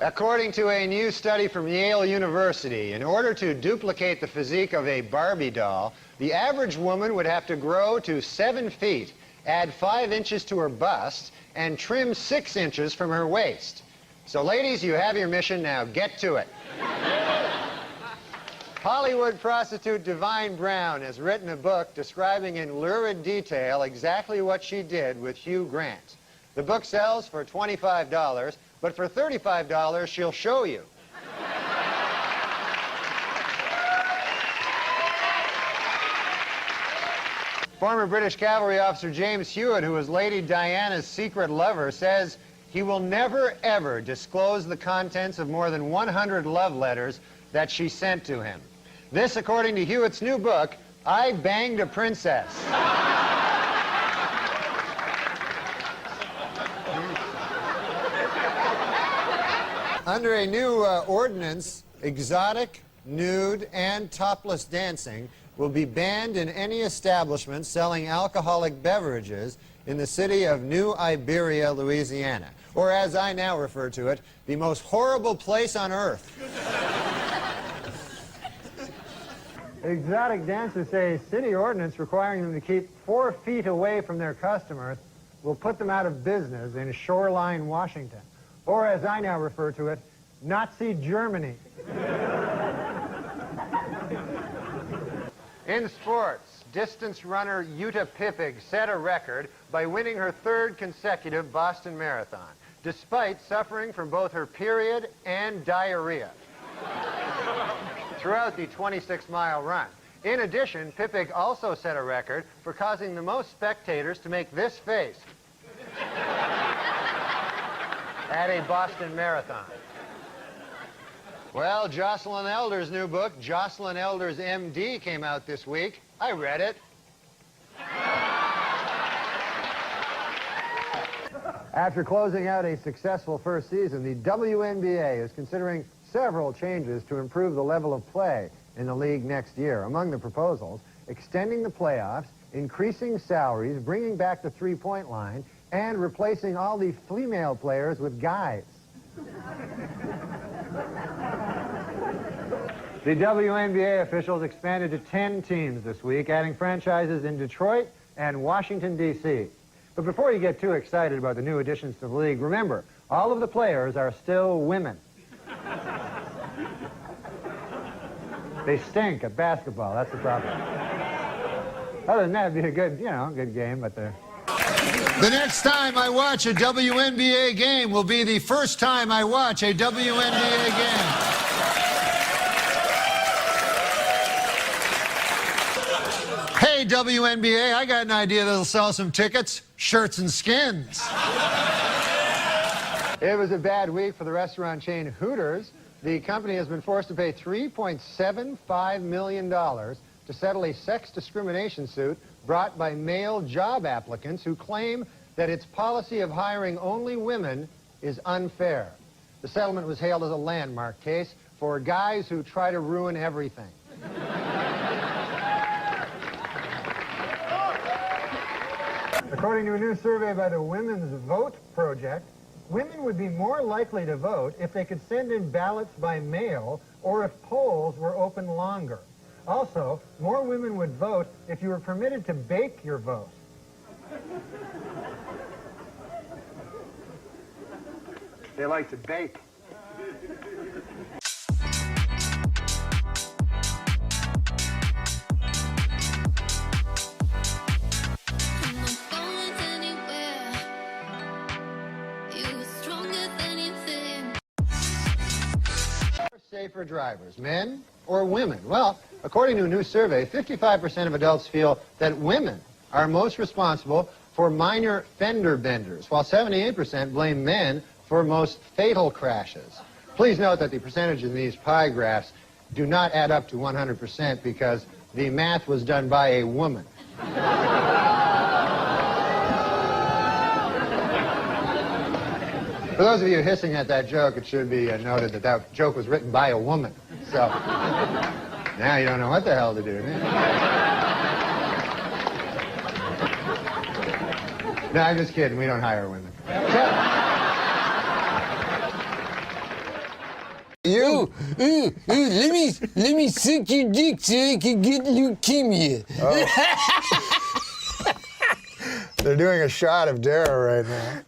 According to a new study from Yale University, in order to duplicate the physique of a Barbie doll, the average woman would have to grow to 7 feet, add 5 inches to her bust, and trim 6 inches from her waist. So ladies, you have your mission, now get to it. Hollywood prostitute Divine Brown has written a book describing in lurid detail exactly what she did with Hugh Grant. The book sells for $25, but for $35 she'll show you. Former British cavalry officer James Hewitt, who was Lady Diana's secret lover, says he will never, ever disclose the contents of more than 100 love letters that she sent to him. This, according to Hewitt's new book, I Banged a Princess. Under a new ordinance, exotic, nude, and topless dancing will be banned in any establishment selling alcoholic beverages in the city of New Iberia, Louisiana, or as I now refer to it, the most horrible place on earth. Exotic dancers say a city ordinance requiring them to keep 4 feet away from their customers will put them out of business in Shoreline, Washington, or as I now refer to it, Nazi Germany. In sports, distance runner Jutta Pippig set a record by winning her 3rd consecutive Boston Marathon, despite suffering from both her period and diarrhea throughout the 26-mile run. In addition, Pippig also set a record for causing the most spectators to make this face at a Boston Marathon. Well, Jocelyn Elder's new book, Jocelyn Elder's MD, came out this week. I read it. After closing out a successful first season, the WNBA is considering several changes to improve the level of play in the league next year. Among the proposals, extending the playoffs, increasing salaries, bringing back the three-point line, and replacing all the female players with guys. The WNBA officials expanded to 10 teams this week, adding franchises in Detroit and Washington, D.C. But before you get too excited about the new additions to the league, remember, all of the players are still women. They stink at basketball, that's the problem. Other than that, it'd be a good, good game, but they're... The next time I watch a WNBA game will be the first time I watch a WNBA game. Hey, WNBA, I got an idea that'll sell some tickets. Shirts and skins. It was a bad week for the restaurant chain Hooters. The company has been forced to pay $3.75 million to settle a sex discrimination suit brought by male job applicants who claim that its policy of hiring only women is unfair. The settlement was hailed as a landmark case for guys who try to ruin everything. According to a new survey by the Women's Vote Project, women would be more likely to vote if they could send in ballots by mail or if polls were open longer. Also, more women would vote if you were permitted to bake your vote. They like to bake. Safer drivers, men or women? Well, according to a new survey, 55% of adults feel that women are most responsible for minor fender benders, while 78% blame men for most fatal crashes. Please note that the percentage in these pie graphs do not add up to 100% because the math was done by a woman. For those of you hissing at that joke, it should be noted that that joke was written by a woman. So now you don't know what the hell to do. No, I'm just kidding. We don't hire women. Let me suck your dick so I can get leukemia. Oh. They're doing a shot of Dara right now.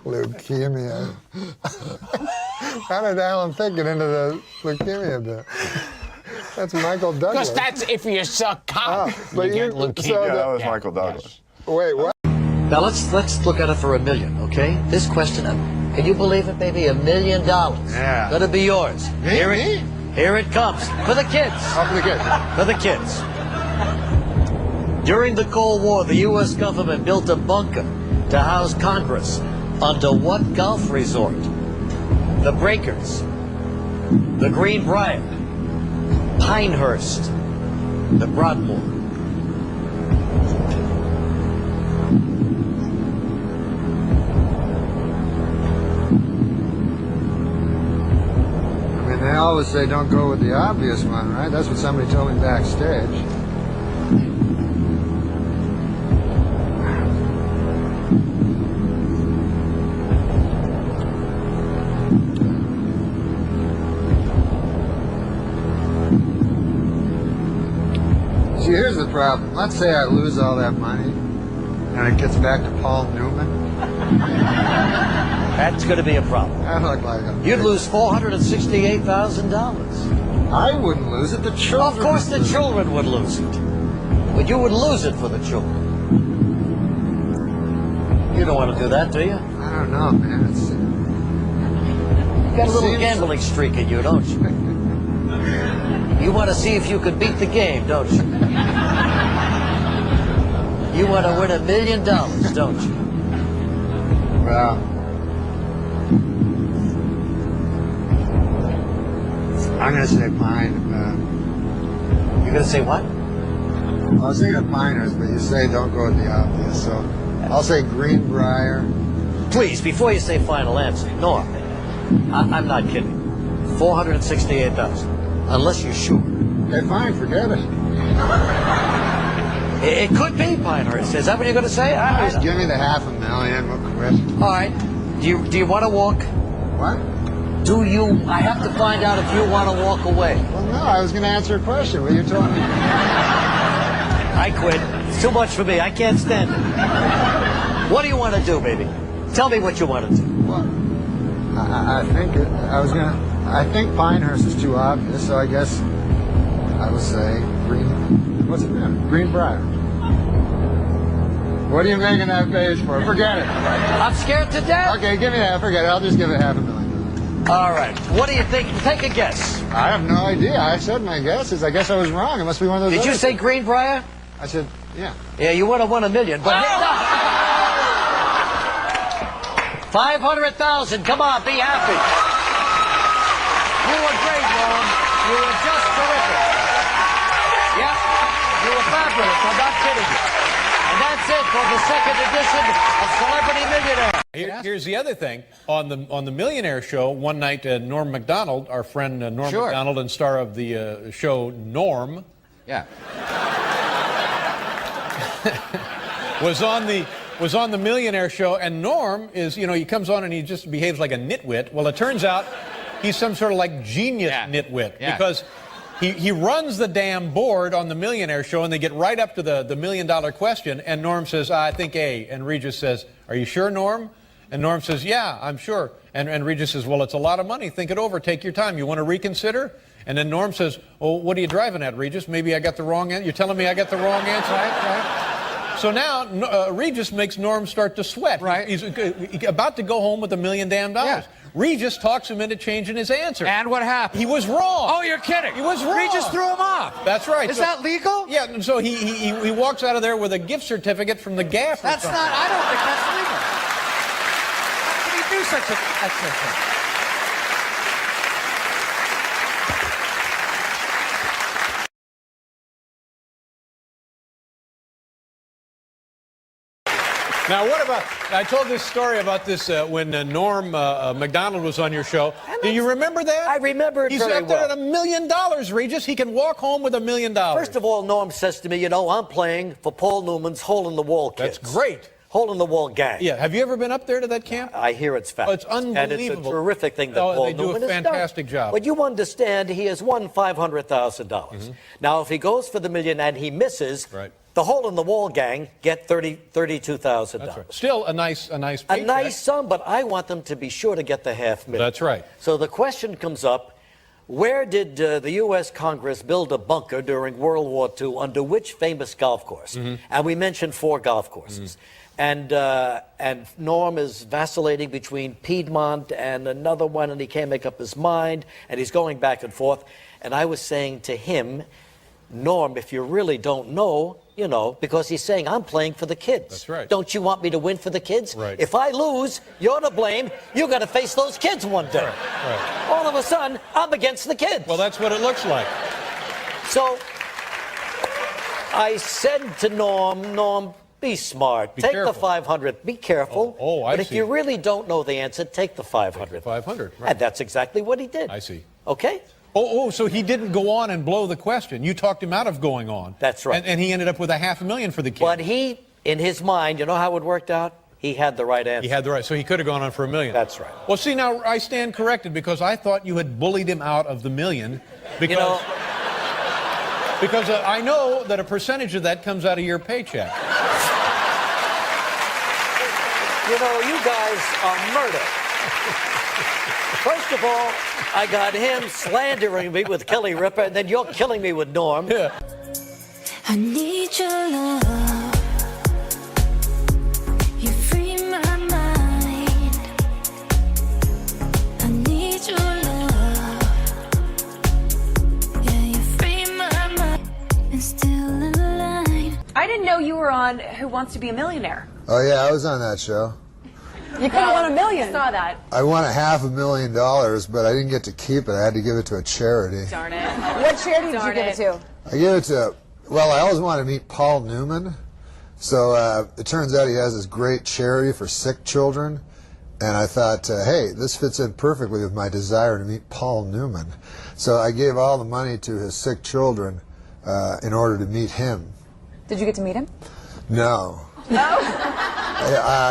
Leukemia. How did Alan Thicke get into the leukemia bit? That's Michael Douglas. Because that's if you suck cock. But you get leukemia. So that was Michael Douglas. Yes. Wait, what? Now let's look at it for $1 million, okay? This question, can you believe it? Maybe $1 million. Yeah. Gonna be yours. Me? Here it comes for the kids. Oh, for the kids. For the kids. During the Cold War, the U.S. government built a bunker to house Congress under what golf resort? The Breakers, the Greenbrier, Pinehurst, the Broadmoor. I mean, they always say don't go with the obvious one, right? That's what somebody told me backstage. See, here's the problem. Let's say I lose all that money and it gets back to Paul Newman. That's going to be a problem. I look like a... You'd lose $468,000. I wouldn't lose it. The children. Of course the children would lose it. But you would lose it for the children. You don't want to do that, do you? I don't know, man. It's... You got a little gambling streak in you, don't you? You want to see if you could beat the game, don't you? You want to win $1 million, don't you? Well, I'm going to say Pine. You're going to say what? I was thinking of Pinehurst, but you say don't go with the obvious, so I'll say Greenbrier. Please, before you say final answer, Norm, I'm not kidding. $468,000. Unless you're sure. Okay, fine, forget it. It could be Pinehurst. Is that what you're going to say? Just give me the $500,000, we'll quit. All right. Do you want to walk? What? I have to find out if you want to walk away. Well, no, I was going to answer a question, but you told me. I quit. It's too much for me. I can't stand it. What do you want to do, baby? Tell me what you want to do. Well, I think Pinehurst is too obvious, so I guess I would say Greenbrier. What are you making that face for? Forget it. I'm scared to death. Okay, give me that. Forget it. I'll just give it $500,000. All right. What do you think? Take a guess. I have no idea. I said my guesses. I guess I was wrong. It must be one of those. Did you say Greenbrier? I said, yeah. Yeah, you would have won $1 million, but 500,000. Come on, be happy. You were great, Norm. You were just terrific. Yep, you were fabulous. I'm not kidding you. And that's it for the second edition of Celebrity Millionaire. Here's the other thing. On the Millionaire show, one night, Norm Macdonald, our friend Norm Macdonald and star of the show Norm, was on the Millionaire show, and Norm is, he comes on and he just behaves like a nitwit. Well, it turns out he's some sort of like genius nitwit because he runs the damn board on the Millionaire show, and they get right up to the $1 million question, and Norm says, I think A, and Regis says, are you sure, Norm? And Norm says, yeah, I'm sure. And Regis says, well, it's a lot of money. Think it over. Take your time. You want to reconsider? And then Norm says, oh, what are you driving at, Regis? Maybe I got the wrong answer. You're telling me I got the wrong answer? Right. So now Regis makes Norm start to sweat. Right. He's about to go home with $1 million. Yeah. Regis talks him into changing his answer. And what happened? He was wrong. Oh, you're kidding. He was wrong. Regis threw him off. That's right. Is that legal? Yeah, and so he walks out of there with a gift certificate from the Gap. That's not, I don't think that's legal. How can he do such a thing? Now, what about, I told this story about this when Norm Macdonald was on your show. Do you remember that? I remember it He's very up there well. at $1 million, Regis. He can walk home with $1 million. First of all, Norm says to me, I'm playing for Paul Newman's Hole in the Wall Kids. That's great. Hole in the Wall gang. Yeah. Have you ever been up there to that camp? I hear it's fabulous. Oh, it's unbelievable. And it's a terrific thing that Paul they do Newman a has fantastic done. job. But you understand, he has won $500,000. Now, if he goes for the $1 million and he misses, the Hole in the Wall gang get $32,000. That's right. Still a nice paycheck. A nice sum, but I want them to be sure to get the $500,000. That's right. So the question comes up, where did the U.S. Congress build a bunker during World War II under which famous golf course? And we mentioned 4 golf courses. And Norm is vacillating between Piedmont and another one, and he can't make up his mind, and he's going back and forth. And I was saying to him, Norm, if you really don't know, because he's saying, I'm playing for the kids. That's right. Don't you want me to win for the kids? Right. If I lose, you're to blame. You got to face those kids one day. Right. All of a sudden, I'm against the kids. Well, that's what it looks like. So I said to Norm, be smart. Take the 500. Be careful. I But if you really don't know the answer, take the 500. 500. Right. And that's exactly what he did. I see. Okay? So he didn't go on and blow the question. You talked him out of going on. That's right. And he ended up with $500,000 for the kids. But he, in his mind, you know how it worked out? He had the right answer. He had the right, so he could have gone on for $1 million. That's right. Well, see, now I stand corrected because I thought you had bullied him out of the $1 million because, because I know that a percentage of that comes out of your paycheck. You guys are murder. First of all, I got him slandering me with Kelly Ripa, and then you're killing me with Norm. Yeah. I need your love. You free my mind. I need your love. Yeah, you free my mind. And still in line. I didn't know you were on Who Wants to Be a Millionaire. Oh, yeah, I was on that show. You could have won $1 million. I saw that. I won $500,000, but I didn't get to keep it. I had to give it to a charity. Darn it. What charity did you give it to? I gave it to, I always wanted to meet Paul Newman. So it turns out he has this great charity for sick children. And I thought, hey, this fits in perfectly with my desire to meet Paul Newman. So I gave all the money to his sick children in order to meet him. Did you get to meet him? No. No?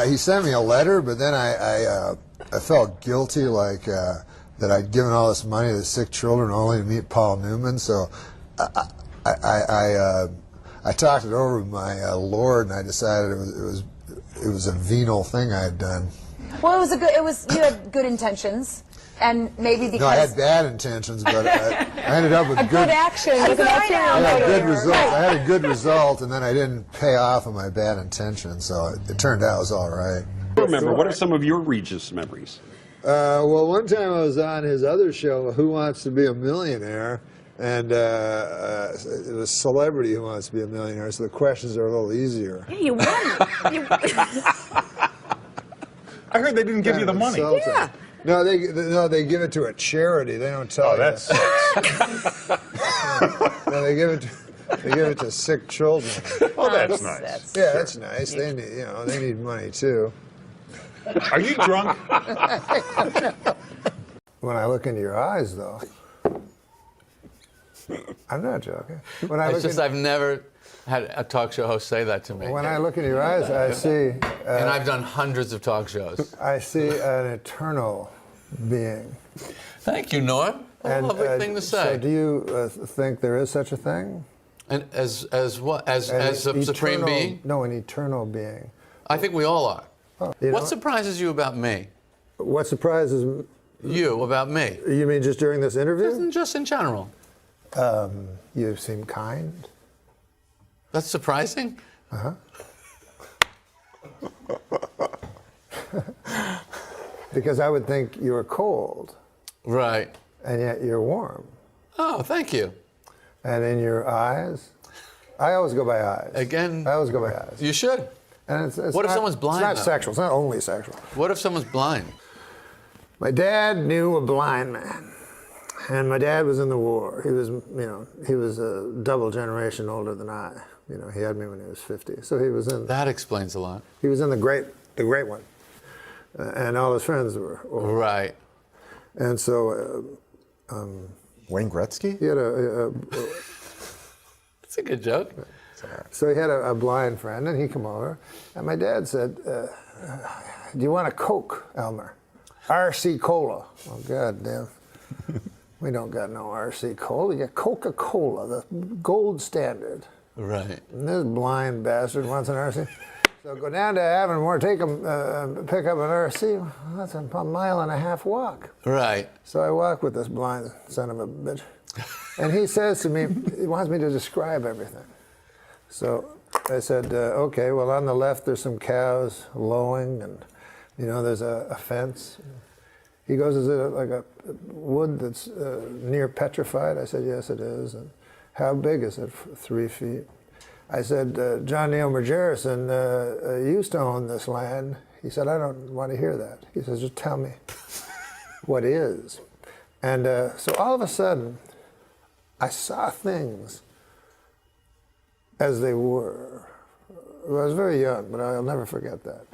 He sent me a letter, but then I felt guilty, like that I'd given all this money to sick children only to meet Paul Newman. So I talked it over with my lord, and I decided it was a venal thing I had done. Well, you had good intentions, and maybe because... No, I had bad intentions, but I ended up with good action. I had good result. I had a good result, and then I didn't pay off on my bad intentions, so it turned out it was all right. Remember, what are some of your Regis memories? Well, one time I was on his other show, Who Wants to Be a Millionaire, and it was Celebrity Who Wants to Be a Millionaire, so the questions are a little easier. Yeah, you won. I heard they didn't give you the money. Yeah. No, they give it to a charity. They don't tell you. That sucks. No, they give it to sick children. Oh, that's nice. Yeah, that's nice. They need, they need money too. Are you drunk? When I look into your eyes, though, I'm not joking. I've never had a talk show host say that to me. When I look into your eyes, I see... and I've done hundreds of talk shows. I see an eternal being. Thank you, Norm. A lovely thing to say. So do you think there is such a thing? And as what? As a supreme being? No, an eternal being. I think we all are. Oh, what surprises you about me? What surprises you about me? You mean just during this interview? Just in general. You seem kind. That's surprising? Uh-huh. Because I would think you were cold. Right. And yet you're warm. Oh, thank you. And in your eyes, I always go by eyes. Again, I always go by eyes. You should. And it's what if someone's blind? It's not sexual. It's not only sexual. What if someone's blind? My dad knew a blind man, and my dad was in the war. He was a double generation older than I. He had me when he was 50, so he was in. That explains a lot. He was in the great one, and all his friends were old. Right. And so. Wayne Gretzky? He had a That's a good joke. So he had a blind friend, and he come over, and my dad said, "Do you want a Coke, Elmer? RC Cola." Oh, God damn. We don't got no RC Cola. We got Coca-Cola, the gold standard. Right. And this blind bastard wants an RC. So go down to Avonmore, pick up an RC. Well, that's a 1.5 mile walk. Right. So I walk with this blind son of a bitch. And he says to me, he wants me to describe everything. So I said, okay, well, on the left there's some cows lowing, and, there's a fence. He goes, is it like a wood that's near petrified? I said, yes, it is. And how big is it? 3 feet. I said, John Neil Majerison used to own this land. He said, I don't want to hear that. He says, just tell me what is. And so all of a sudden, I saw things as they were. I was very young, but I'll never forget that.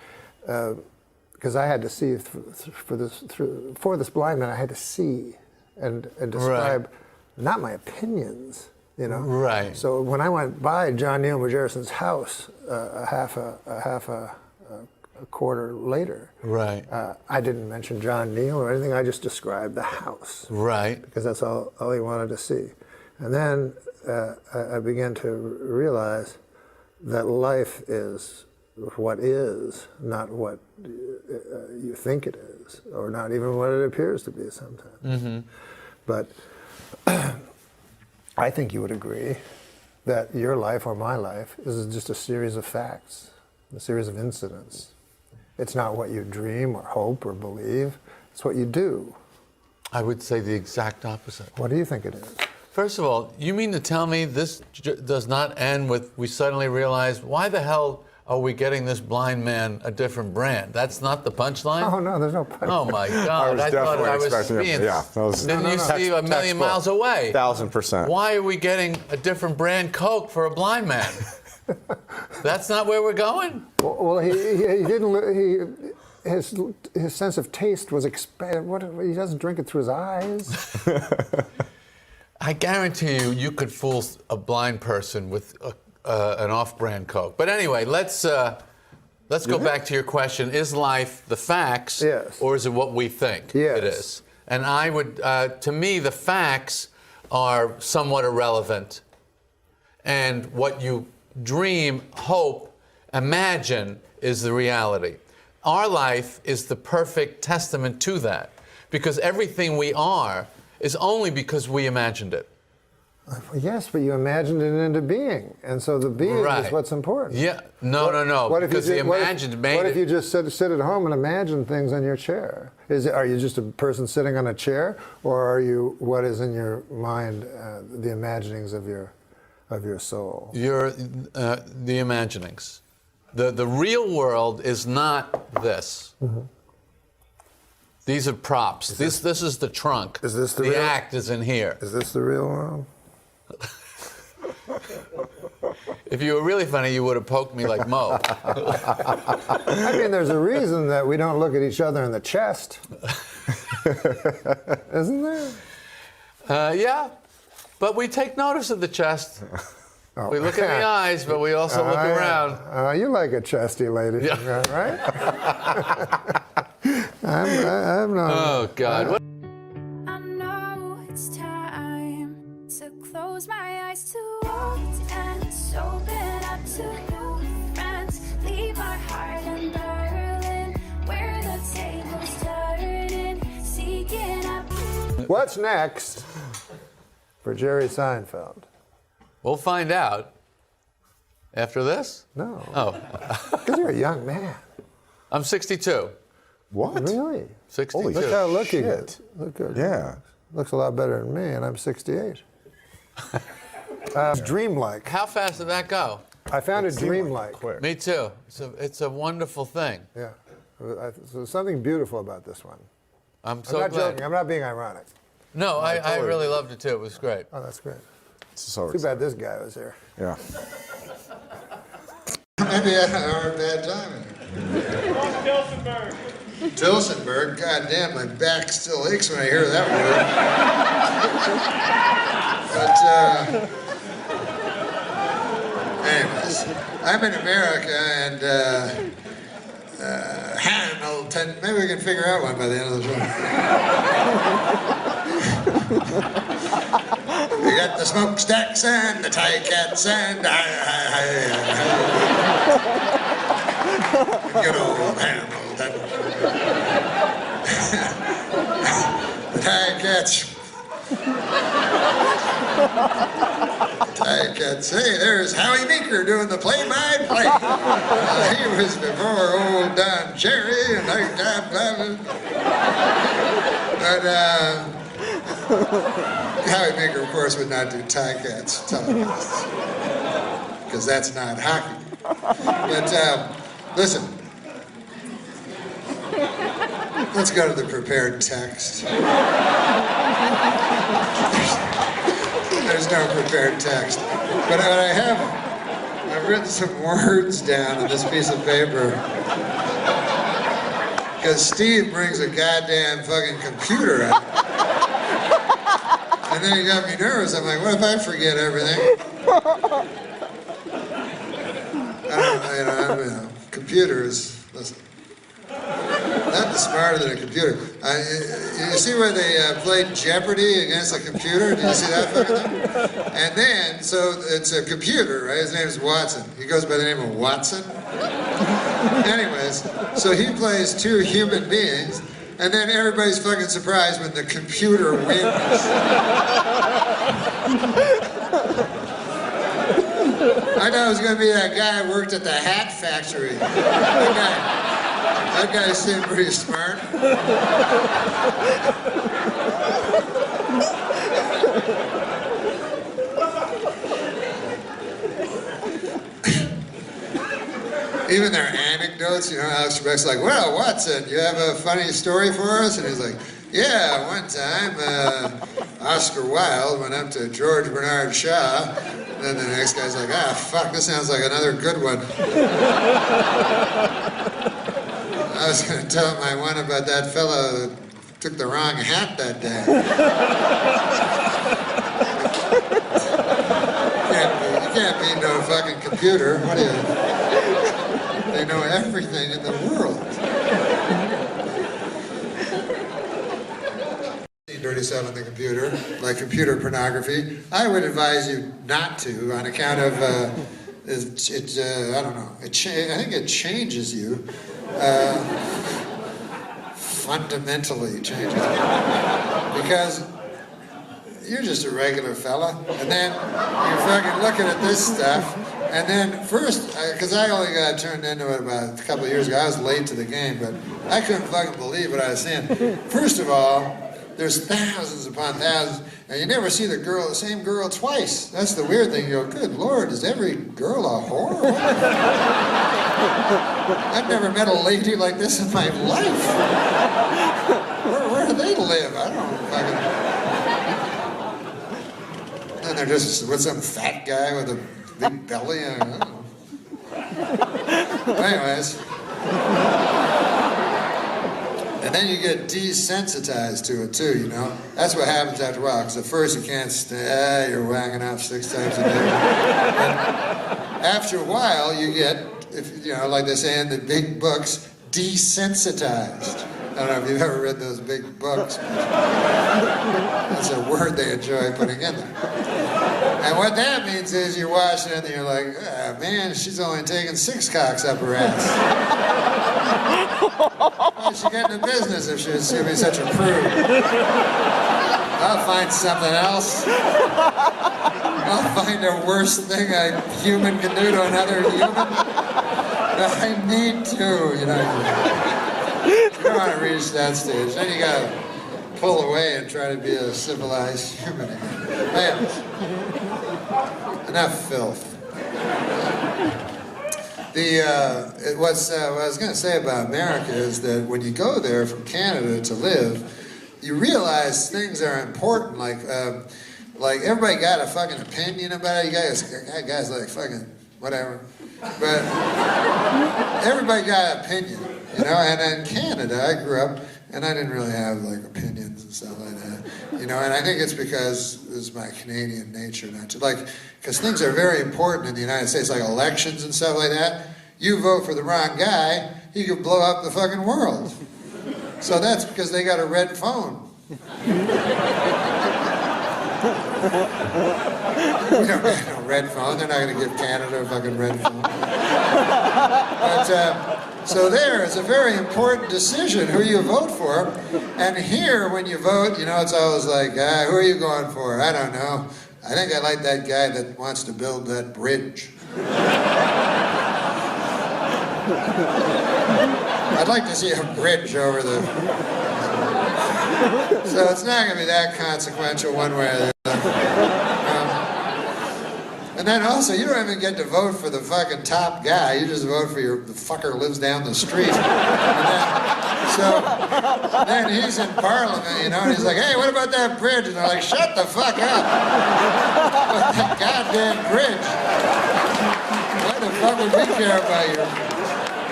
Because I had to see, for this blind man, I had to see and describe not my opinions. Right. So when I went by John Neil Majerison's house a half a quarter later, right, I didn't mention John Neil or anything. I just described the house, right, because that's all he wanted to see. And then I began to realize that life is what is, not what you think it is, or not even what it appears to be sometimes. Mm-hmm. But I think you would agree that your life or my life is just a series of facts, a series of incidents. It's not what you dream or hope or believe. It's what you do. I would say the exact opposite. What do you think it is? First of all, you mean to tell me this does not end with we suddenly realize, why the hell are we getting this blind man a different brand? That's not the punchline? Oh, no, there's no punchline. Oh, my God. I thought I was being... Didn't you see a million miles away? 1,000%. Why are we getting a different brand Coke for a blind man? That's not where we're going? Well, he didn't... His sense of taste was expanded. He doesn't drink it through his eyes. I guarantee you could fool a blind person with an off-brand Coke. But anyway, let's go back to your question. Is life the facts, yes, or is it what we think yes, it is? And I would, to me, the facts are somewhat irrelevant. And what you dream, hope, imagine is the reality. Our life is the perfect testament to that, because everything we are is only because we imagined it. Yes, but you imagined it into being, and so the being is what's important. Yeah, no. Because the imagined made it. What if you just sit at home and imagine things on your chair? Are you just a person sitting on a chair, or are you what is in your mind, the imaginings of your soul? You're the imaginings. The real world is not this. Mm-hmm. These are props. This is the trunk. Is this the real? act is in here. Is this the real world? If you were really funny, you would have poked me like Mo. I mean, there's a reason that we don't look at each other in the chest. Isn't there? Yeah, but we take notice of the chest. Oh. We look in the eyes, but we also look around. You like a chesty lady, right? I'm not. Oh, God. I know it's time to close my eyes to old ends, open up to new friends, leave my heart in Berlin, where the tables turning, seeking up. What's next for Jerry Seinfeld? We'll find out. After this? No. Oh. Because you're a young man. I'm 62. What? Really? 62. Holy look how lucky you get. Look good. Yeah. Looks a lot better than me, and I'm 68. Dreamlike. How fast did that go? I found it dreamlike. Me too. It's a wonderful thing. Yeah. There's something beautiful about this one. I'm so not glad. joking. I'm not being ironic. No, I really loved it too. It was great. Oh, that's great. So too bad this guy was here. Yeah. Maybe I had a bad time. Tilsonburg. God damn, my back still aches when I hear that word. But anyways, I'm in America, and Hamilton. Maybe we can figure out one by the end of the show. We got the smokestacks and the tie cats and good old Hamilton. The tie cats. Tie cats. Hey, there's Howie Meeker doing the play-by-play. He was before old Don Cherry and but Howie Meeker, of course, would not do tie cats telecasts, because that's not hockey. But listen, let's go to the prepared text. There's no prepared text. But I've written some words down on this piece of paper, because Steve brings a goddamn fucking computer out. And then he got me nervous. I'm like, what if I forget everything? Computers, listen, nothing smarter than a computer. You see where they played Jeopardy against a computer? Did you see that fucking thing? And then, so it's a computer, right? His name's Watson. He goes by the name of Watson. Anyways, so he plays two human beings, and then everybody's fucking surprised when the computer wins. I thought it was going to be that guy who worked at the hat factory. That guy seemed pretty smart. Even their anecdotes, you know, Alex Trebek's like, well, Watson, you have a funny story for us? And he's like, yeah, one time Oscar Wilde went up to George Bernard Shaw, and then the next guy's like, fuck, this sounds like another good one. I was going to tell him my one about that fellow that took the wrong hat that day. You can't be no fucking computer. What are you? They know everything in the world. dirty stuff on the computer, like computer pornography. I would advise you not to, on account of I don't know. I think it changes you. Fundamentally changes you. Because you're just a regular fella, and then you're fucking looking at this stuff, and then first, because I only got turned into it about a couple of years ago, I was late to the game, but I couldn't fucking believe what I was seeing. First of all, there's thousands upon thousands, and you never see the same girl twice. That's the weird thing. You go, good Lord, is every girl a whore? I've never met a lady like this in my life. Where do they live? I don't know. And they're just with some fat guy with a big belly. I don't know. Anyways. And then you get desensitized to it too, you know? That's what happens after a while, because at first you can't stay, you're whacking off 6 times a day. And after a while you get, like they say in the big books, desensitized. I don't know if you've ever read those big books. That's a word they enjoy putting in there. And what that means is you're watching it and you're like, man, she's only taking 6 cocks up her ass. Why should she get into business if she'd be such a prude? I'll find something else. I'll find a worse thing a human can do to another human. I need to, You don't want to reach that stage. Then you gotta pull away and try to be a civilized human again. Man, enough filth. What I was going to say about America is that when you go there from Canada to live, you realize things are important. Like everybody got a fucking opinion about it. You guys like fucking whatever, but everybody got an opinion. And in Canada, I grew up, and I didn't really have, opinions and stuff like that, and I think it's because it's my Canadian nature not to, because things are very important in the United States, like elections and stuff like that. You vote for the wrong guy, he could blow up the fucking world. So that's because they got a red phone. We don't have no red phone. They're not going to give Canada a fucking red phone. But, so there is a very important decision who you vote for. And here, when you vote, it's always like, who are you going for? I don't know. I think I like that guy that wants to build that bridge. I'd like to see a bridge over the... So it's not going to be that consequential one way or the other. And then also, you don't even get to vote for the fucking top guy. You just vote for the fucker who lives down the street. Then he's in Parliament, and he's like, hey, what about that bridge? And they're like, shut the fuck up. But that goddamn bridge. Why the fuck would we care about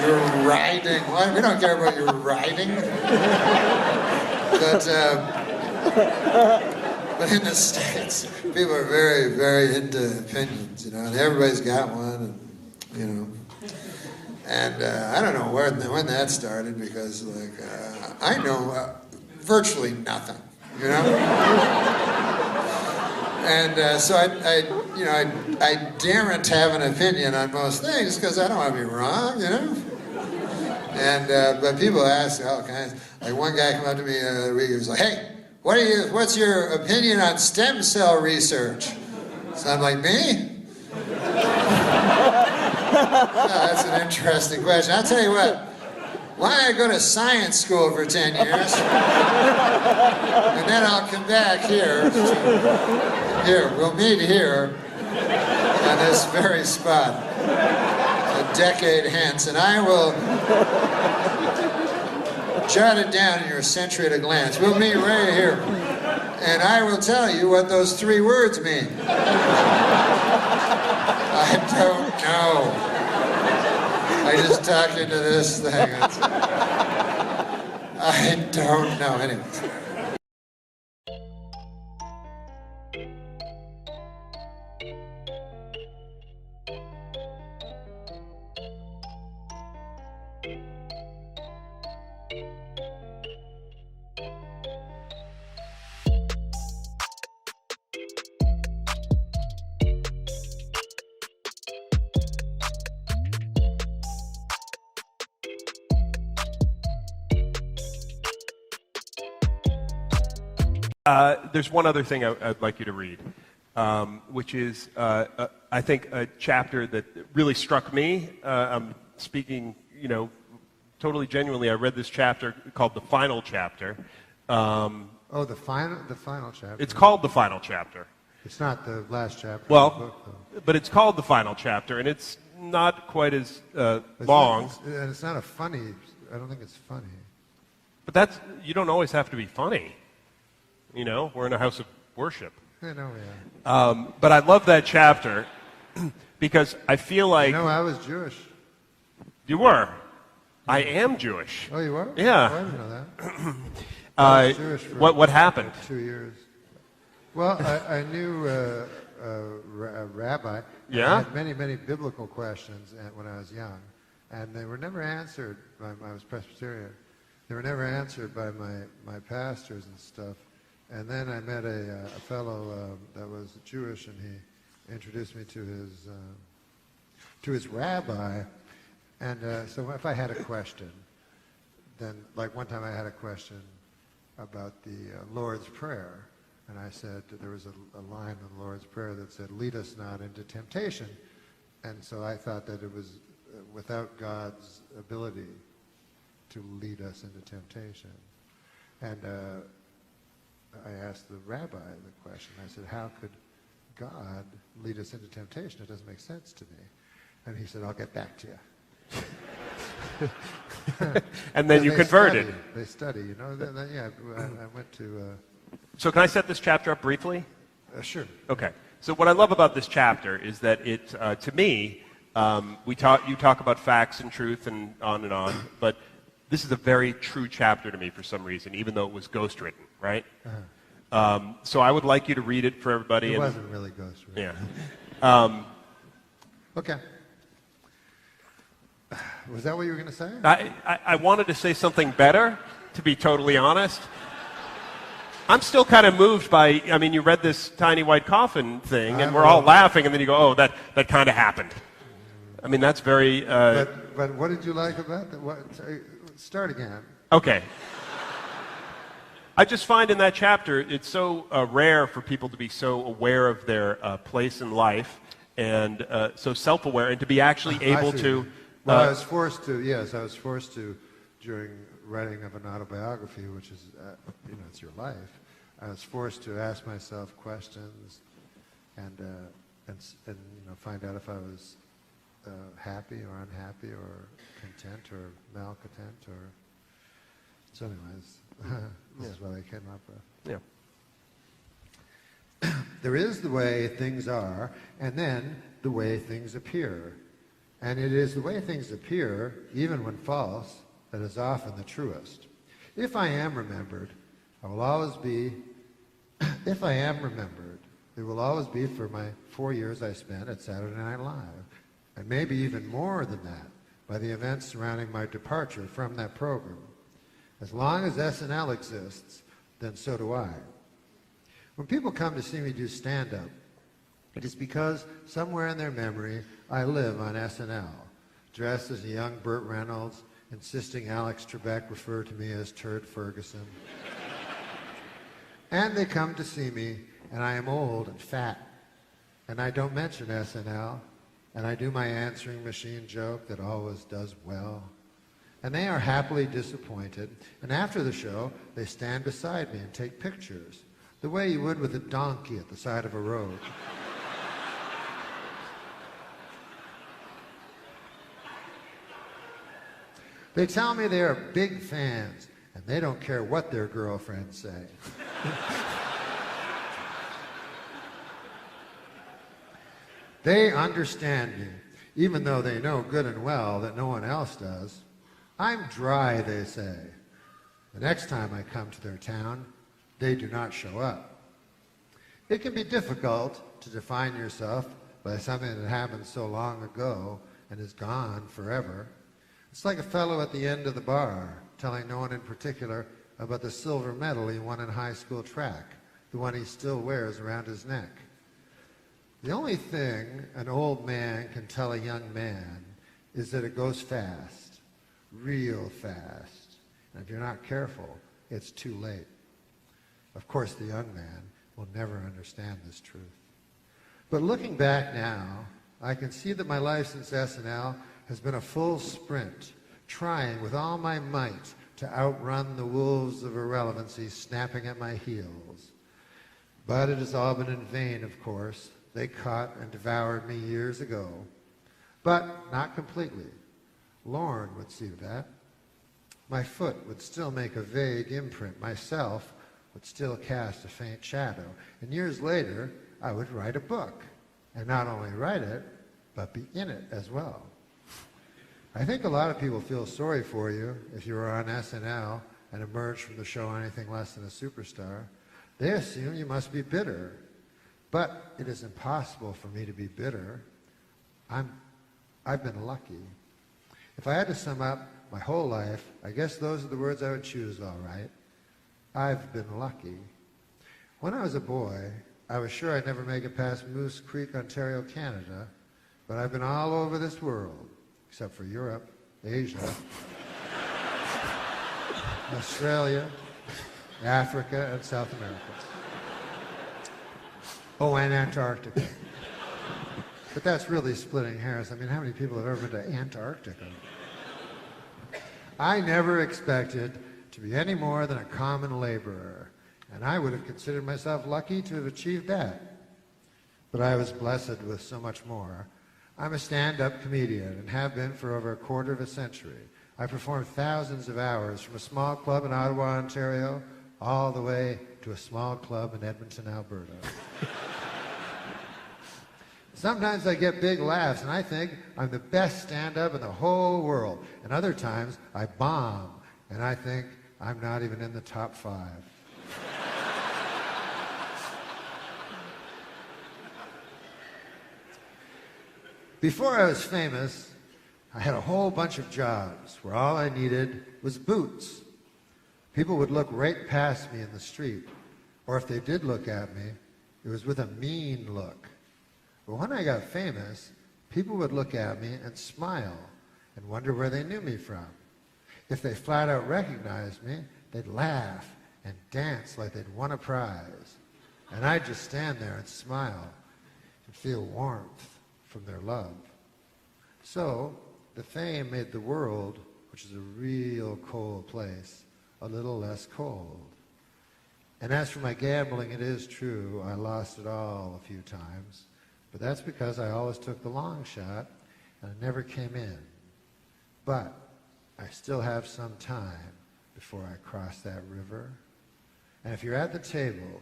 your riding? Why? We don't care about your riding. But in the States, people are very, very into opinions, and everybody's got one, and I don't know when that started, because I know virtually nothing, and so I daren't have an opinion on most things because I don't want to be wrong, and but people ask all kinds. Like one guy came up to me the other week, he was like, hey, what's your opinion on stem cell research? So I'm like, me? That's an interesting question. I'll tell you what, why don't I go to science school for 10 years, and then I'll come back here. We'll meet here on this very spot a decade hence, and I will jot it down in your century at a glance. We'll meet right here. And I will tell you what those 3 words mean. I don't know. I just talked into this thing. I don't know. Anyways. There's one other thing I'd like you to read, which is, I think, a chapter that really struck me. I'm speaking, totally genuinely. I read this chapter called The Final Chapter. The final chapter. It's called The Final Chapter. It's not the last chapter. Well, of the book, though. but it's called The Final Chapter, and it's not quite as long. And it's not I don't think it's funny. But you don't always have to be funny. We're in a house of worship. I know, yeah. But I love that chapter because I feel like... I was Jewish. You were? I am Jewish. Oh, you were? Yeah. Oh, I didn't know that. I was Jewish for what happened? 2 years. Well, I knew a rabbi. Yeah? I had many, many biblical questions when I was young, and they were never answered I was Presbyterian. They were never answered by my pastors and stuff. And then I met a fellow that was Jewish, and he introduced me to his rabbi. And so if I had a question, then like one time I had a question about the Lord's Prayer, and I said there was a line in the Lord's Prayer that said, "Lead us not into temptation," and so I thought that it was without God's ability to lead us into temptation. And I asked the rabbi the question. I said, how could God lead us into temptation? It doesn't make sense to me. And he said, I'll get back to you. And then you converted. They study, yeah, I went to... So can I set this chapter up briefly? Sure. Okay. So what I love about this chapter is that it, to me, you talk about facts and truth and on, but this is a very true chapter to me for some reason, even though it was ghostwritten, right? Uh-huh. So I would like you to read it for everybody. It wasn't really ghostwritten. Yeah. Okay. Was that what you were going to say? I wanted to say something better, to be totally honest. I'm still kind of moved by, you read this tiny white coffin thing, and we're all laughing, and then you go, oh, that kind of happened. That's very... But what did you like about that? Start again. Okay. I just find in that chapter, it's so rare for people to be so aware of their place in life, and so self-aware, and to be actually able to... Well, I was forced to, during writing of an autobiography, which is, it's your life, I was forced to ask myself questions and find out if I was happy or unhappy or content or malcontent or... So anyways, this is what I came up with. Yeah. There is the way things are, and then the way things appear. And it is the way things appear, even when false, that is often the truest. If I am remembered, I will always be, if I am remembered, it will always be for my 4 years I spent at Saturday Night Live, and maybe even more than that, by the events surrounding my departure from that program. As long as SNL exists, then so do I. When people come to see me do stand-up, it is because somewhere in their memory I live on SNL, dressed as a young Burt Reynolds, insisting Alex Trebek refer to me as Turd Ferguson. And they come to see me, and I am old and fat, and I don't mention SNL, and I do my answering machine joke that always does well. And they are happily disappointed, and after the show, they stand beside me and take pictures, the way you would with a donkey at the side of a road. They tell me they are big fans, and they don't care what their girlfriends say. They understand me, even though they know good and well that no one else does. I'm dry, they say. The next time I come to their town, they do not show up. It can be difficult to define yourself by something that happened so long ago and is gone forever. It's like a fellow at the end of the bar telling no one in particular about the silver medal he won in high school track, the one he still wears around his neck. The only thing an old man can tell a young man is that it goes fast, real fast. And if you're not careful, it's too late. Of course, the young man will never understand this truth. But looking back now, I can see that my life since SNL has been a full sprint, trying with all my might to outrun the wolves of irrelevancy snapping at my heels. But it has all been in vain, of course. They caught and devoured me years ago. But not completely. Lorne would see to that. My foot would still make a vague imprint. Myself would still cast a faint shadow. And years later, I would write a book. And not only write it, but be in it as well. I think a lot of people feel sorry for you if you were on SNL and emerged from the show anything less than a superstar. They assume you must be bitter. But it is impossible for me to be bitter. I've been lucky. If I had to sum up my whole life, I guess those are the words I would choose, all right. I've been lucky. When I was a boy, I was sure I'd never make it past Moose Creek, Ontario, Canada, but I've been all over this world, except for Europe, Asia, Australia, Africa, and South America. Oh, and Antarctica. But that's really splitting hairs. I mean, how many people have ever been to Antarctica? I never expected to be any more than a common laborer, and I would have considered myself lucky to have achieved that. But I was blessed with so much more. I'm a stand-up comedian and have been for over a quarter of a century. I performed thousands of hours from a small club in Ottawa, Ontario, all the way to a small club in Edmonton, Alberta. Sometimes I get big laughs and I think I'm the best stand-up in the whole world. And other times I bomb and I think I'm not even in the top 5. Before I was famous, I had a whole bunch of jobs where all I needed was boots. People would look right past me in the street, or if they did look at me, it was with a mean look. But when I got famous, people would look at me and smile and wonder where they knew me from. If they flat out recognized me, they'd laugh and dance like they'd won a prize. And I'd just stand there and smile and feel warmth from their love. So the fame made the world, which is a real cold place, a little less cold. And as for my gambling, it is true, I lost it all a few times. But that's because I always took the long shot and I never came in. But I still have some time before I cross that river. And if you're at the table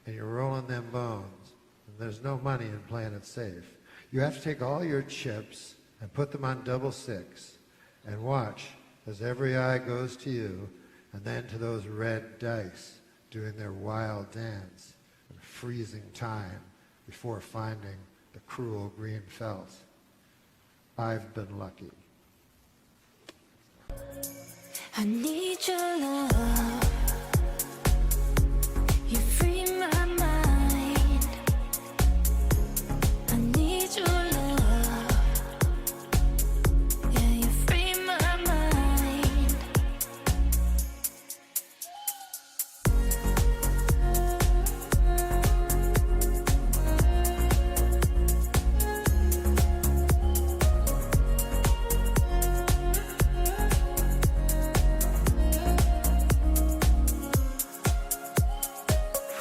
and you're rolling them bones, and there's no money in playing it safe, you have to take all your chips and put them on double six and watch as every eye goes to you and then to those red dice doing their wild dance in freezing time before finding the cruel green felt. I've been lucky. I need your love. You free my mind. I need your love. Yeah, you free my mind.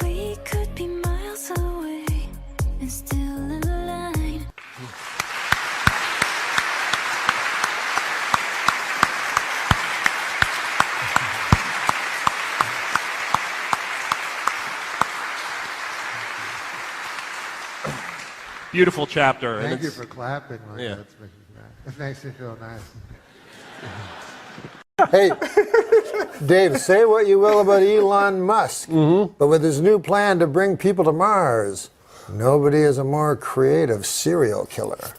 We could be miles away and still align. Beautiful chapter. and Thank you it's- for clapping like Yeah. that. It makes me feel nice. Hey, Dave, say what you will about Elon Musk, but with his new plan to bring people to Mars, nobody is a more creative serial killer.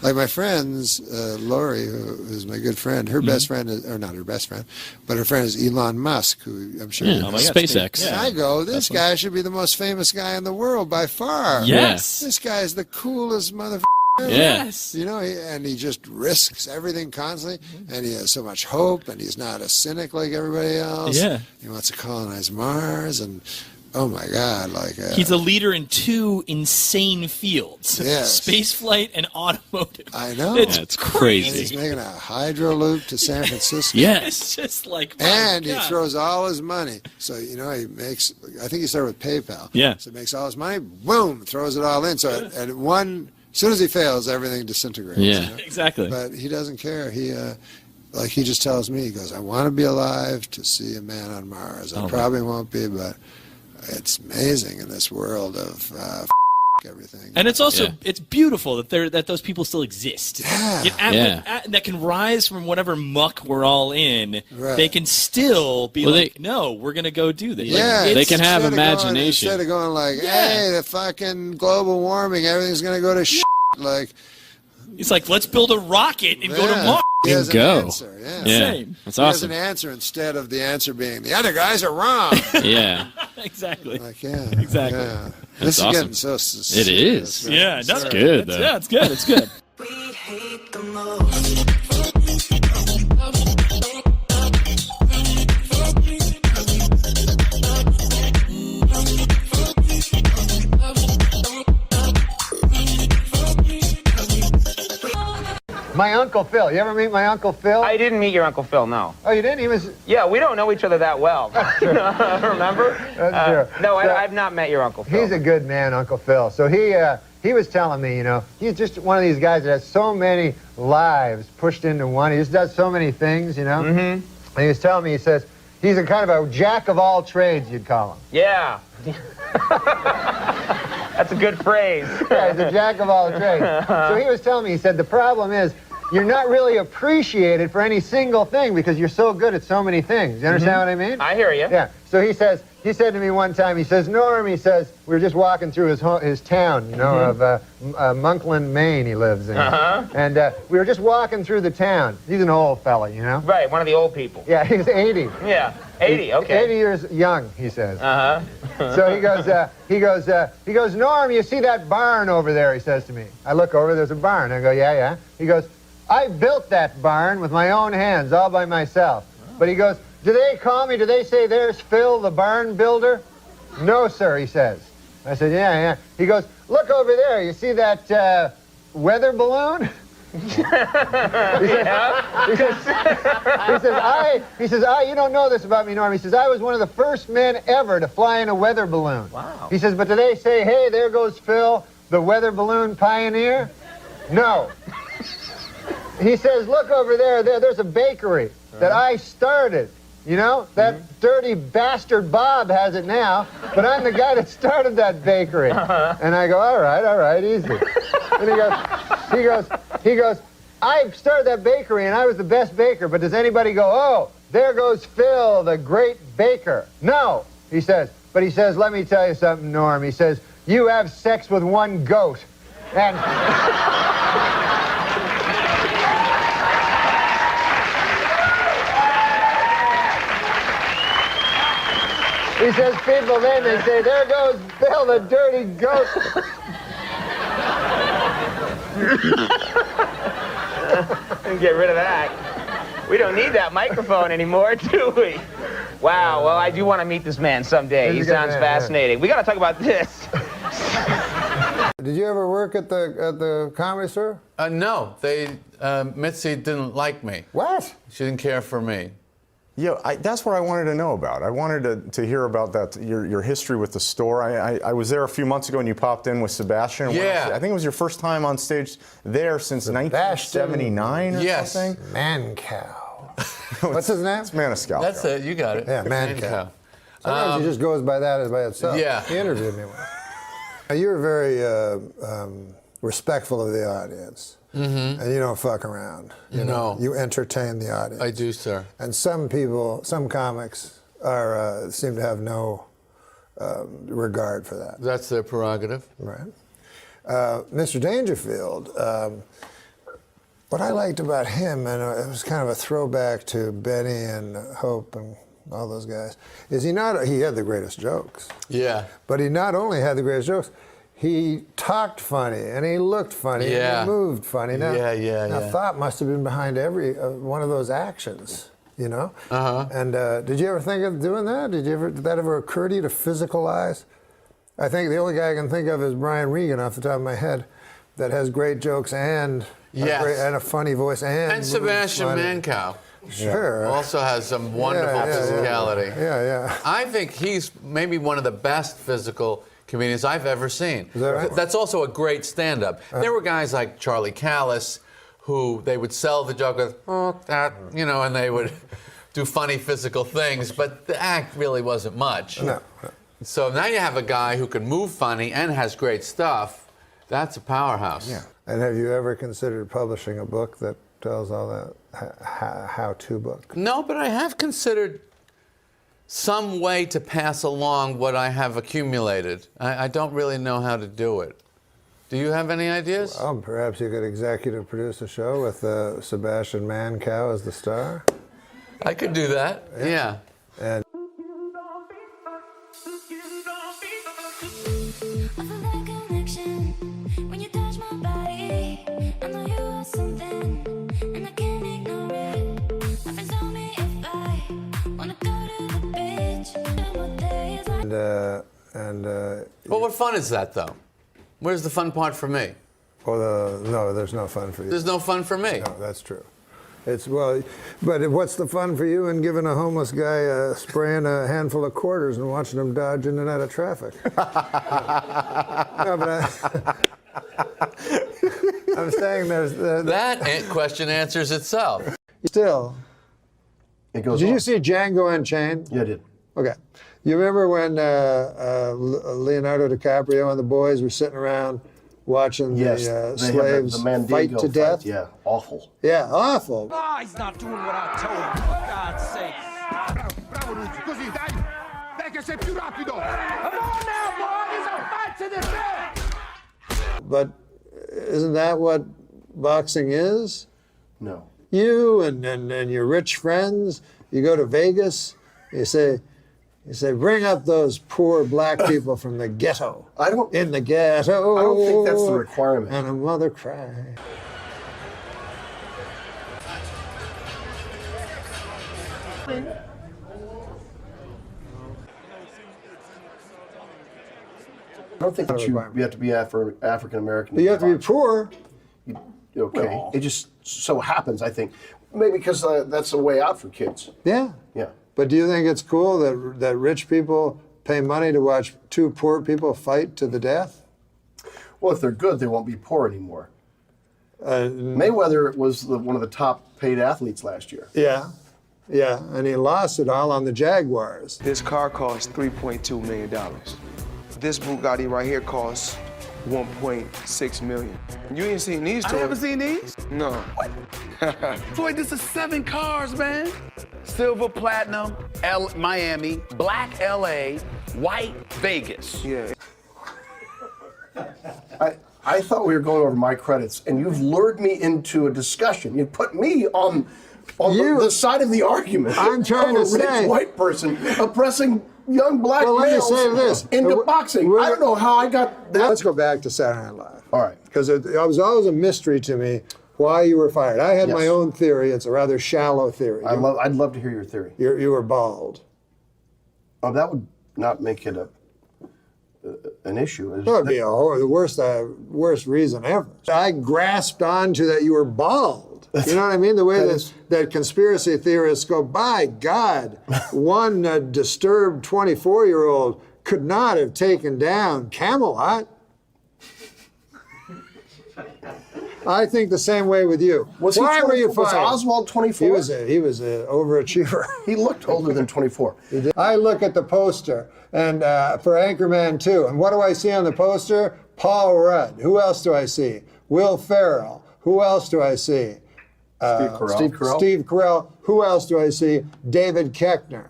Like my friends, Lori, who's my good friend, her best friend, or not her best friend, but her friend is Elon Musk, who I'm sure. Oh my God, SpaceX. And I go, this guy should be the most famous guy in the world by far. Yes. This guy is the coolest motherfucker Yes. You know, and he just risks everything constantly, and he has so much hope, and he's not a cynic like everybody else. Yeah. He wants to colonize Mars, and oh my God, like he's a leader in 2 insane fields: Yes. space flight and automotive. I know. It's crazy. And he's making a hydro loop to San Francisco. Yes. It's just like, my and God. he throws all his money. So, you know, he makes, I think he started with PayPal. Yeah. So he makes all his money, boom, throws it all in. So at one, as soon as he fails, everything disintegrates. Yeah, you know? exactly. But he doesn't care. He, like he just tells me, he goes, I want to be alive to see a man on Mars. I probably won't be, but it's amazing in this world of everything. And it's also it's beautiful that those people still exist. Yeah. That can rise from whatever muck we're all in. Right. They can still be like, no, we're gonna go do this. Yeah, Like, they can have imagination. Instead of going like, hey, the fucking global warming, everything's going to go to shit. Like, it's like, let's build a rocket and go to Mars. He has an go. answer. Yeah. Same. That's He has awesome. an answer instead of the answer being, the other guys are wrong. Yeah. Exactly. Like, yeah. Exactly. Yeah. That's This is awesome. getting so It is. Yeah, That's good, though. Yeah, it's good. It's good. My Uncle Phil. You ever meet my Uncle Phil? I didn't meet your Uncle Phil, no. Oh, you didn't? He was... Yeah, we don't know each other that well. Remember? That's true. No, So, I've not met your Uncle Phil. He's a good man, Uncle Phil. So he was telling me, you know, he's just one of these guys that has so many lives pushed into one. He just does so many things, you know? Mm-hmm. And he was telling me, he says, he's a kind of a jack of all trades, you'd call him. Yeah. That's a good phrase. Yeah, he's a jack of all trades. So he was telling me, he said, the problem is you're not really appreciated for any single thing because you're so good at so many things. You understand what I mean? I hear you. Yeah. So he said to me one time, he says, Norm, he says, we were just walking through his town, you know, of Monkland, Maine he lives in. And we were just walking through the town. He's an old fella, you know? Right, one of the old people. Yeah, he's 80. Yeah, 80, okay. 80 years young, he says. So he goes, Norm, you see that barn over there, he says to me. I look over, there's a barn. I go, yeah. He goes, I built that barn with my own hands, all by myself. But he goes, do they call me, do they say there's Phil, the barn builder? No, sir, he says. I said, yeah. He goes, look over there, you see that weather balloon? He says, you don't know this about me, Norm. He says, I was one of the first men ever to fly in a weather balloon. Wow. He says, but do they say, hey, there goes Phil, the weather balloon pioneer? No. He says, look over there, there's a bakery that I started. You know, that dirty bastard Bob has it now, but I'm the guy that started that bakery. And I go, all right, easy. And he goes, I started that bakery and I was the best baker, but does anybody go, oh, there goes Phil, the great baker? No, he says, but he says, let me tell you something, Norm. He says, you have sex with one goat. And... He says, people then, they say, there goes Bill, the dirty goat. Get rid of that. We don't need that microphone anymore, do we? Wow, well, I do want to meet this man someday. He sounds fascinating. We got to talk about this. Did you ever work at the Comedy Store? No, Mitzi didn't like me. What? She didn't care for me. Yeah, that's what I wanted to know about. I wanted to hear about that, your history with the store. I was there a few months ago and you popped in with Sebastian. Yeah. I think it was your first time on stage there since 1979 or something. Man Cow. What's his name? It's Maniscalco. That's it, you got it. Yeah, Man Cow. Sometimes he just goes by that by itself. Yeah. He interviewed me once. You were very respectful of the audience. Mm-hmm. And you don't fuck around. You know? You entertain the audience. I do, sir. And some people, some comics seem to have no regard for that. That's their prerogative. Right. Mr. Dangerfield, what I liked about him, and it was kind of a throwback to Benny and Hope and all those guys, is he had the greatest jokes. Yeah. But he not only had the greatest jokes, he talked funny, and he looked funny, and he moved funny. Now, thought must have been behind every one of those actions, you know? And did you ever think of doing that? Did that ever occur to you to physicalize? I think the only guy I can think of is Brian Regan off the top of my head that has great jokes and a funny voice and Sebastian Mancow. Sure. Also has some wonderful physicality. Yeah. I think he's maybe one of the best physical comedians I've ever seen. Is that right? That's also a great stand-up. There were guys like Charlie Callis who they would sell the joke with, and they would do funny physical things, but the act really wasn't much. No. So now you have a guy who can move funny and has great stuff. That's a powerhouse. Yeah. And have you ever considered publishing a book that tells all that how-to book? No, but I have considered some way to pass along what I have accumulated. I don't really know how to do it. Do you have any ideas? Well, perhaps you could executive produce a show with Sebastian Mancow as the star. I could do that, yeah. And well, what fun is that, though? Where's the fun part for me? No, there's no fun for you. There's no fun for me. No, that's true. But what's the fun for you in giving a homeless guy spraying a handful of quarters and watching him dodge in and out of traffic? No, but I'm saying there's that question answers itself. Still, it goes. Did on. you see Django Unchained? Yeah, I did. Okay. You remember when Leonardo DiCaprio and the boys were sitting around watching the slaves the fight to death? Yeah, awful. Yeah, awful. Oh, he's not doing what I told him, for God's sake. Bravo, Luigi, così, dai! Dai che sei più rapido! Come on now, boy! It's a fight to the death! But isn't that what boxing is? No. You and your rich friends, you go to Vegas, you say, bring up those poor black people from the ghetto. In the ghetto. I don't think that's the requirement. And a mother cry. I don't think that you have to be African American. You have to be poor. Okay. Well. It just so happens, I think, maybe because that's a way out for kids. Yeah. Yeah. But do you think it's cool that rich people pay money to watch two poor people fight to the death? Well, if they're good, they won't be poor anymore. Mayweather was one of the top paid athletes last year. Yeah, and he lost it all on the Jaguars. This car costs $3.2 million. This Bugatti right here costs $1.6 million. You ain't seen these toys. I haven't seen these? No. Boy, this is 7 cars, man. Silver, platinum, Miami, black LA, white Vegas. Yeah. I thought we were going over my credits, and you've lured me into a discussion. You put me on the side of the argument. I'm trying to say, a rich white person oppressing young black males into boxing. I don't know how I got that. Let's go back to Saturday Night Live. All right. Because it was always a mystery to me why you were fired. I had my own theory. It's a rather shallow theory. I'd love to hear your theory. You were bald. Oh, that would not make it an issue. That would be the worst reason ever. I grasped onto that you were bald. You know what I mean? The way that conspiracy theorists go, by God, one disturbed 24-year-old could not have taken down Camelot. I think the same way with you. Why were you fired? Was Oswald 24? He was an overachiever. He looked older than 24. I look at the poster and for Anchorman 2, and what do I see on the poster? Paul Rudd. Who else do I see? Will Ferrell. Who else do I see? Steve Carell. Steve Carell. Who else do I see? David Koechner.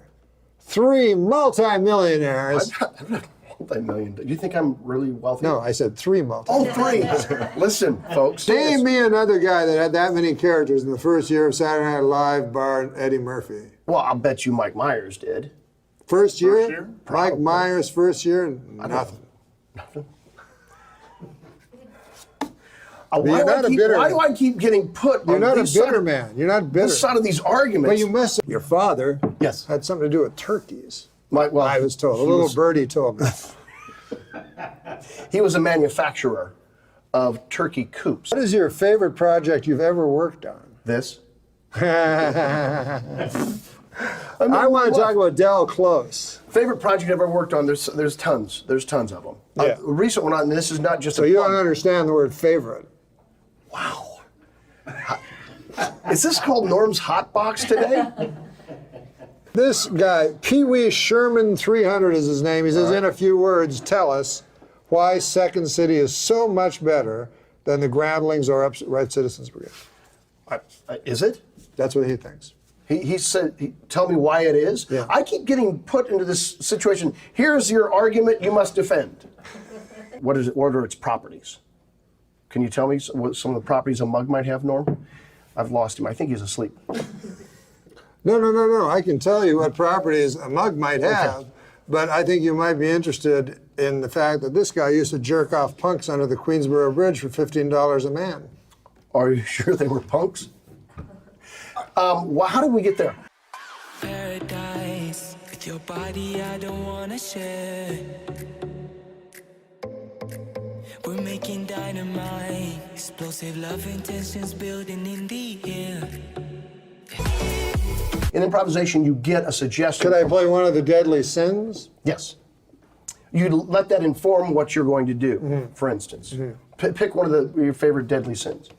3 multimillionaires. I'm not multi-million. Do you think I'm really wealthy? No, I said 3 multimillionaires. Oh, 3. Listen, folks. Name me another guy that had that many characters in the first year of Saturday Night Live, bar Eddie Murphy. Well, I'll bet you Mike Myers did. First year? Mike Myers, first year? Nothing. Nothing. You're not a bitter Why man. do I keep getting put You're on not a this bitter side, man. You're not bitter. this side of these arguments? Well, you must. Your father had something to do with turkeys. Well, I was told. A he little was- birdie told me. He was a manufacturer of turkey coops. What is your favorite project you've ever worked on? This. I want to talk about Del Close. Favorite project I've ever worked on? There's tons. There's tons of them. Yeah. A recent one, and this is not just. So you don't understand the word favorite. Is this called Norm's Hot Box today? This guy, Pee Wee Sherman 300 is his name. He says, in a few words, tell us why Second City is so much better than the Groundlings or Upright Citizens Brigade. Is it? That's what he thinks. He said, tell me why it is. Yeah. I keep getting put into this situation. Here's your argument you must defend. What are its properties? Can you tell me what some of the properties a mug might have, Norm? I've lost him. I think he's asleep. No. I can tell you what properties a mug might have, but I think you might be interested in the fact that this guy used to jerk off punks under the Queensboro Bridge for $15 a man. Are you sure they were punks? How did we get there? Paradise with your body, I don't wanna share. We're making dynamite, explosive love intentions building in the air. In improvisation, you get a suggestion. Could I play one of the deadly sins? Yes. You let that inform what you're going to do, for instance. Pick one of your favorite deadly sins.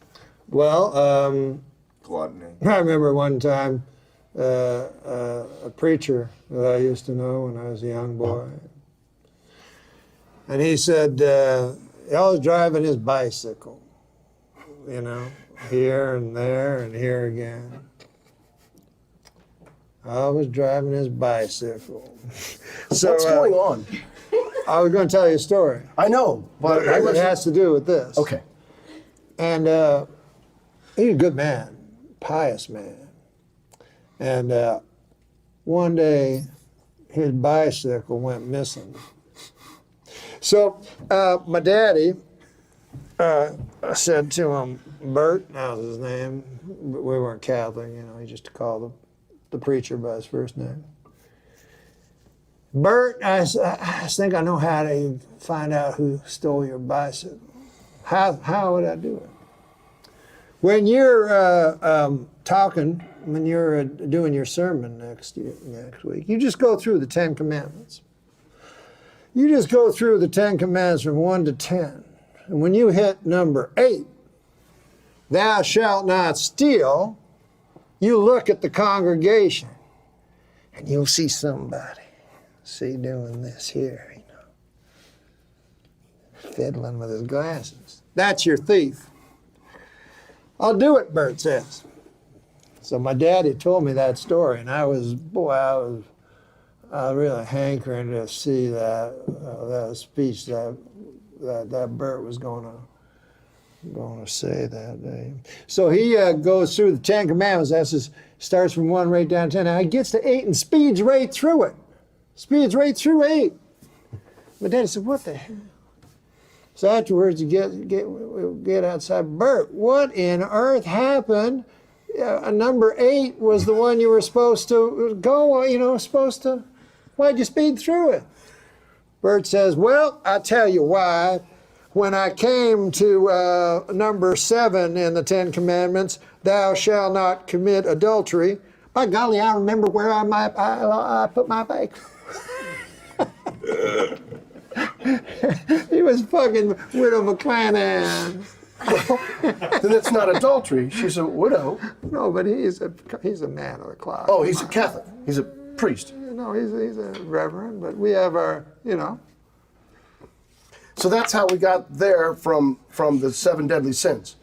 Well, gluttony. I remember one time a preacher that I used to know when I was a young boy. And he said, he was driving his bicycle, here and there and here again. I was driving his bicycle. So, what's going on? I was going to tell you a story. I know, but it has to do with this. Okay. And he's a good man, pious man. And one day, his bicycle went missing. So my daddy said to him, Bert, that was his name. We weren't Catholic, he just called the preacher by his first name. Bert, I think I know how to find out who stole your bicycle. How would I do it? When you're when you're doing your sermon next week, you just go through the 10 Commandments. You just go through the 10 Commandments from 1 to 10. And when you hit number 8, thou shalt not steal, you look at the congregation and you'll see somebody, doing this here, fiddling with his glasses. That's your thief. I'll do it, Bert says. So my daddy told me that story, and I was really hankering to see that speech that Bert was going to say that day. So he goes through the 10 Commandments. Starts from 1 right down to 10. Now he gets to 8 and speeds right through it. Speeds right through 8. My daddy said, "What the hell?" So afterwards, you get outside. Bert, what in earth happened? Number 8 was the one you were supposed to go. Why'd you speed through it? Bert says, "Well, I'll tell you why. When I came to number 7 in the 10 Commandments, thou shalt not commit adultery. By golly, I remember where I put my bike." He was fucking Widow McClanahan. Then that's not adultery. She's a widow. No, but he's a man of the cloth. Oh, he's a Catholic. He's a priest. No, he's a reverend, but we have our, So that's how we got there from the 7 deadly sins.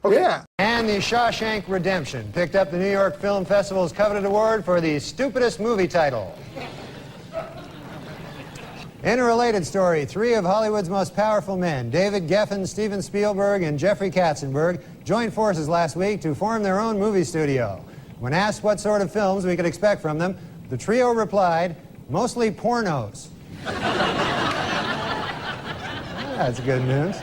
Okay. Yeah. And the Shawshank Redemption picked up the New York Film Festival's coveted award for the stupidest movie title. In a related story, 3 of Hollywood's most powerful men, David Geffen, Steven Spielberg, and Jeffrey Katzenberg, joined forces last week to form their own movie studio. When asked what sort of films we could expect from them, the trio replied, mostly pornos. That's good news.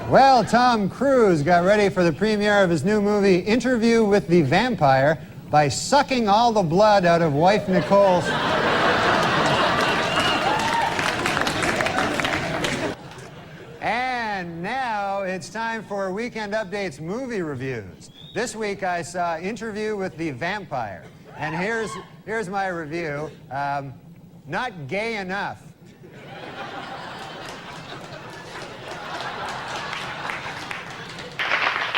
Well, Tom Cruise got ready for the premiere of his new movie, Interview with the Vampire, by sucking all the blood out of wife Nicole's... And now it's time for Weekend Update's movie reviews. This week I saw Interview with the Vampire. And here's my review. Not gay enough.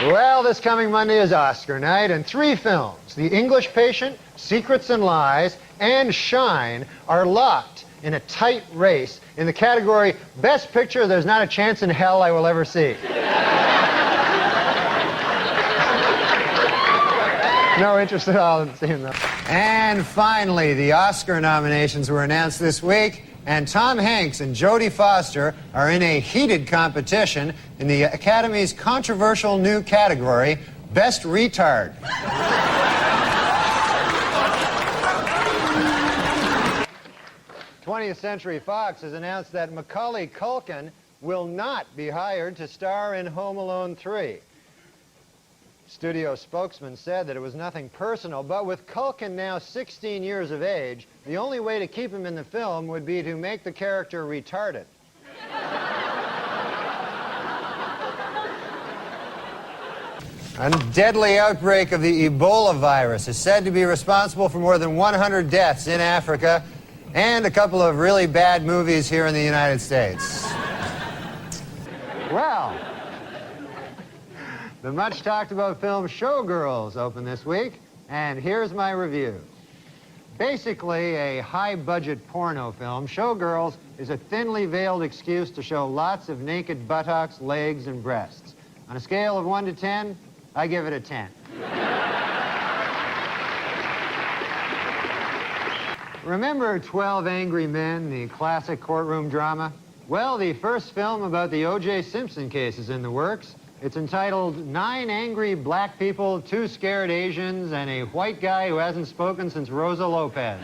Well, this coming Monday is Oscar night, and 3 films, The English Patient, Secrets and Lies, and Shine, are locked in a tight race in the category Best Picture There's Not a Chance in Hell I Will Ever See. No interest at all in seeing them. And finally, the Oscar nominations were announced this week, and Tom Hanks and Jodie Foster are in a heated competition in the Academy's controversial new category, Best Retard. 20th Century Fox has announced that Macaulay Culkin will not be hired to star in Home Alone 3. Studio spokesman said that it was nothing personal, but with Culkin now 16 years of age, the only way to keep him in the film would be to make the character retarded. A deadly outbreak of the Ebola virus is said to be responsible for more than 100 deaths in Africa and a couple of really bad movies here in the United States. Well, the much talked about film Showgirls opened this week, and here's my review. Basically a high-budget porno film, Showgirls is a thinly veiled excuse to show lots of naked buttocks, legs, and breasts. On a scale of 1 to 10, I give it a 10. Remember 12 Angry Men, the classic courtroom drama? Well, the first film about the O.J. Simpson case is in the works. It's entitled 9 Angry Black People, 2 Scared Asians, and a White Guy Who Hasn't Spoken Since Rosa Lopez.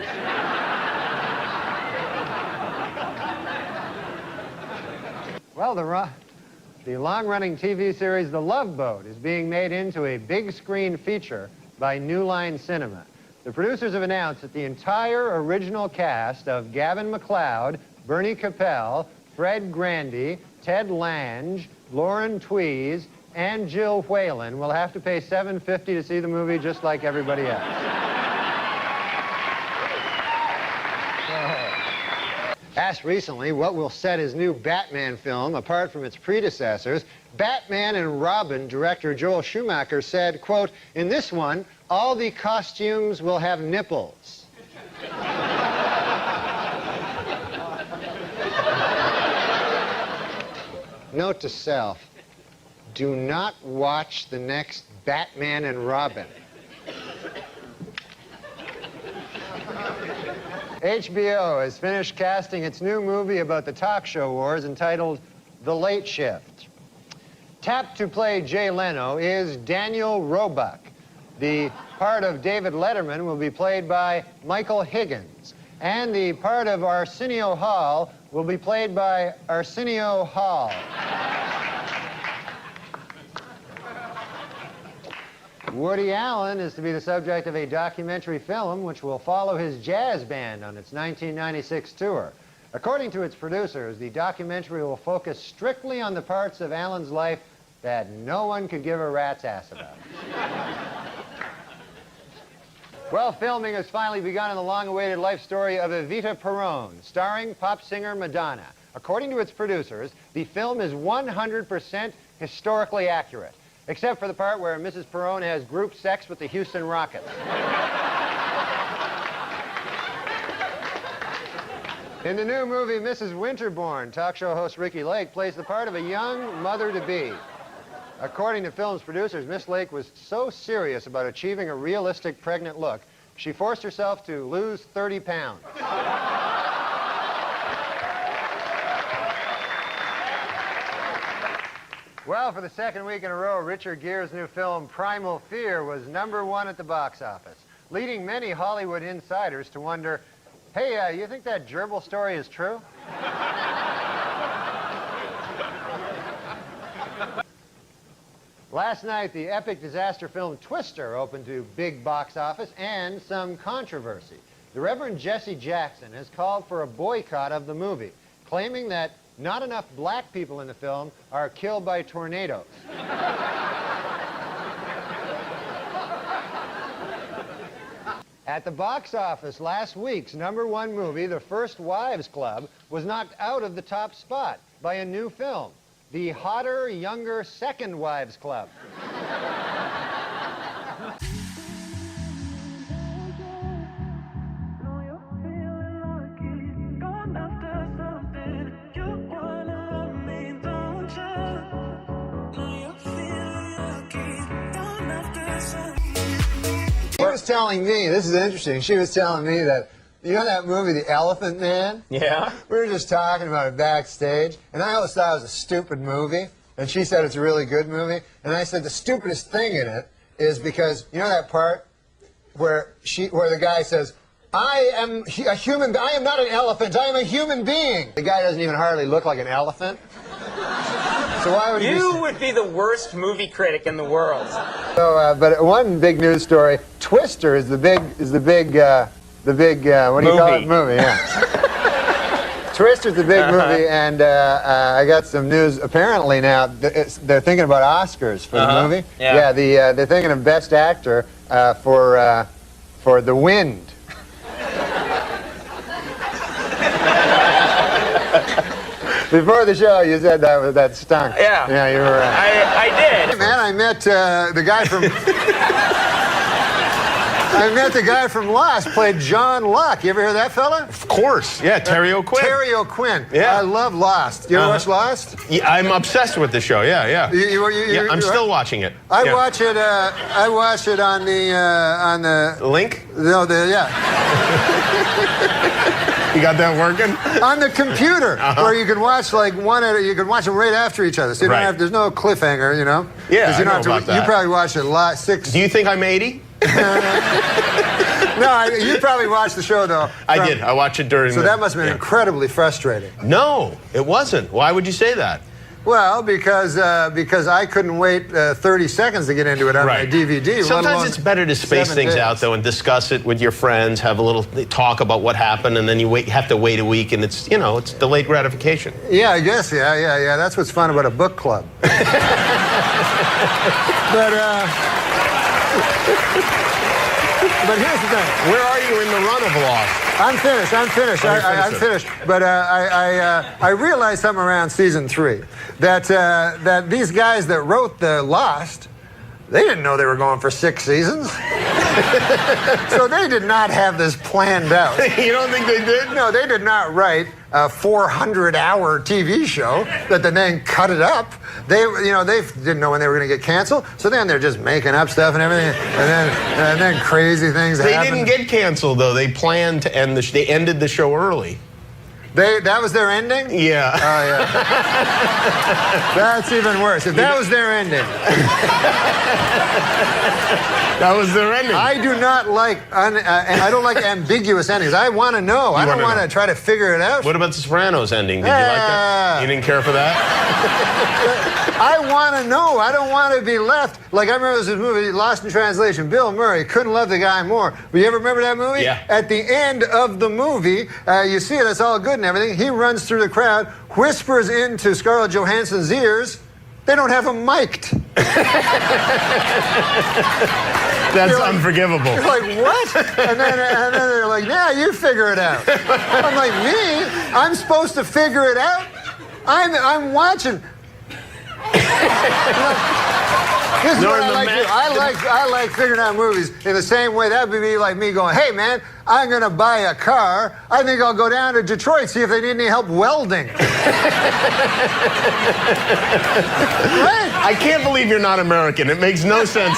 Well, the long-running TV series The Love Boat is being made into a big-screen feature by New Line Cinema. The producers have announced that the entire original cast of Gavin MacLeod, Bernie Capel, Fred Grandy, Ted Lange, Lauren Tweez, and Jill Whalen will have to pay $7.50 to see the movie just like everybody else. Asked recently what will set his new Batman film apart from its predecessors, Batman and Robin director Joel Schumacher said, quote, "In this one, all the costumes will have nipples." Note to self, do not watch the next Batman and Robin. HBO has finished casting its new movie about the talk show wars entitled The Late Shift. Tapped to play Jay Leno is Daniel Roebuck. The part of David Letterman will be played by Michael Higgins. And the part of Arsenio Hall will be played by Arsenio Hall. Woody Allen is to be the subject of a documentary film which will follow his jazz band on its 1996 tour. According to its producers, the documentary will focus strictly on the parts of Allen's life that no one could give a rat's ass about. Well, filming has finally begun in the long-awaited life story of Evita Peron, starring pop singer Madonna. According to its producers, the film is 100% historically accurate, except for the part where Mrs. Peron has group sex with the Houston Rockets. In the new movie, Mrs. Winterbourne, talk show host Ricky Lake plays the part of a young mother-to-be. According to film's producers, Miss Lake was so serious about achieving a realistic pregnant look, she forced herself to lose 30 pounds. Well, for the second week in a row, Richard Gere's new film, Primal Fear, was #1 at the box office, leading many Hollywood insiders to wonder, hey, you think that gerbil story is true? Last night, the epic disaster film Twister opened to big box office and some controversy. The Reverend Jesse Jackson has called for a boycott of the movie, claiming that not enough black people in the film are killed by tornadoes. At the box office last week's #1 movie, The First Wives Club, was knocked out of the top spot by a new film, The Hotter, Younger Second Wives Club. She was telling me, this is interesting, she was telling me that, you know that movie, The Elephant Man? Yeah. We were just talking about it backstage, and I always thought it was a stupid movie, and she said it's a really good movie, and I said the stupidest thing in it is because, you know that part where the guy says, I am a human, I am not an elephant, I am a human being. The guy doesn't even hardly look like an elephant. So why would you would be the worst movie critic in the world. So, but one big news story: Twister is the big what do you call it? Movie, yeah. Twister's the big movie, and I got some news. Apparently now they're thinking about Oscars for the movie. Yeah, they're thinking of Best Actor for The Wind. Before the show, you said that stunk. Yeah. Yeah, you were right. I did. Hey, man, I met the guy from... I met the guy from Lost, played John Locke. You ever hear that fella? Of course. Yeah, Terry O'Quinn. Terry O'Quinn. Yeah. I love Lost. You ever watch Lost? Yeah, I'm obsessed with the show. Yeah, yeah. Yeah, I'm still watching it. I watch it. I watch it on the link. No, You got that working? On the computer, where you can watch like you can watch them right after each other. So you don't have, there's no cliffhanger, you know? Yeah, you I know about that. You probably watch it 6. Do you think I'm 80? No, you probably watched the show though. I did. I watched it during. So that must have been incredibly frustrating. No, it wasn't. Why would you say that? Well, because I couldn't wait 30 seconds to get into it on my DVD. Sometimes it's better to space things out, though, and discuss it with your friends, have a little talk about what happened, and then you have to wait a week, and it's delayed gratification. Yeah, I guess, yeah. That's what's fun about a book club. But here's the thing. Where are you in the run of Lost? I'm finished. I'm finished. But I realized something around season 3 that these guys that wrote the Lost, they didn't know they were going for 6 seasons. So they did not have this planned out. You don't think they did? No, they did not write a 400-hour TV show that then cut it up. They didn't know when they were going to get canceled. So then they're just making up stuff and everything, and then crazy things happen. They didn't get canceled though. They planned to end they ended the show early. That was their ending? Yeah. Oh, yeah. That's even worse. If that was their ending. That was their ending. I do not like, I don't like ambiguous endings. I want to know. I don't want to try to figure it out. What about the Sopranos ending? Did you like that? You didn't care for that? I want to know. I don't want to be left. Like, I remember this movie, Lost in Translation. Bill Murray couldn't love the guy more. But you ever remember that movie? Yeah. At the end of the movie, you see it, it's all good and everything. He runs through the crowd, whispers into Scarlett Johansson's ears. They don't have him mic'd. That's unforgivable. You're like, what? And then they're like, yeah, you figure it out. I'm like, me? I'm supposed to figure it out? I'm watching. This is what I like to do. I like figuring out movies in the same way. That would be like me going, hey, man, I'm going to buy a car. I think I'll go down to Detroit, see if they need any help welding. Right? I can't believe you're not American. It makes no sense.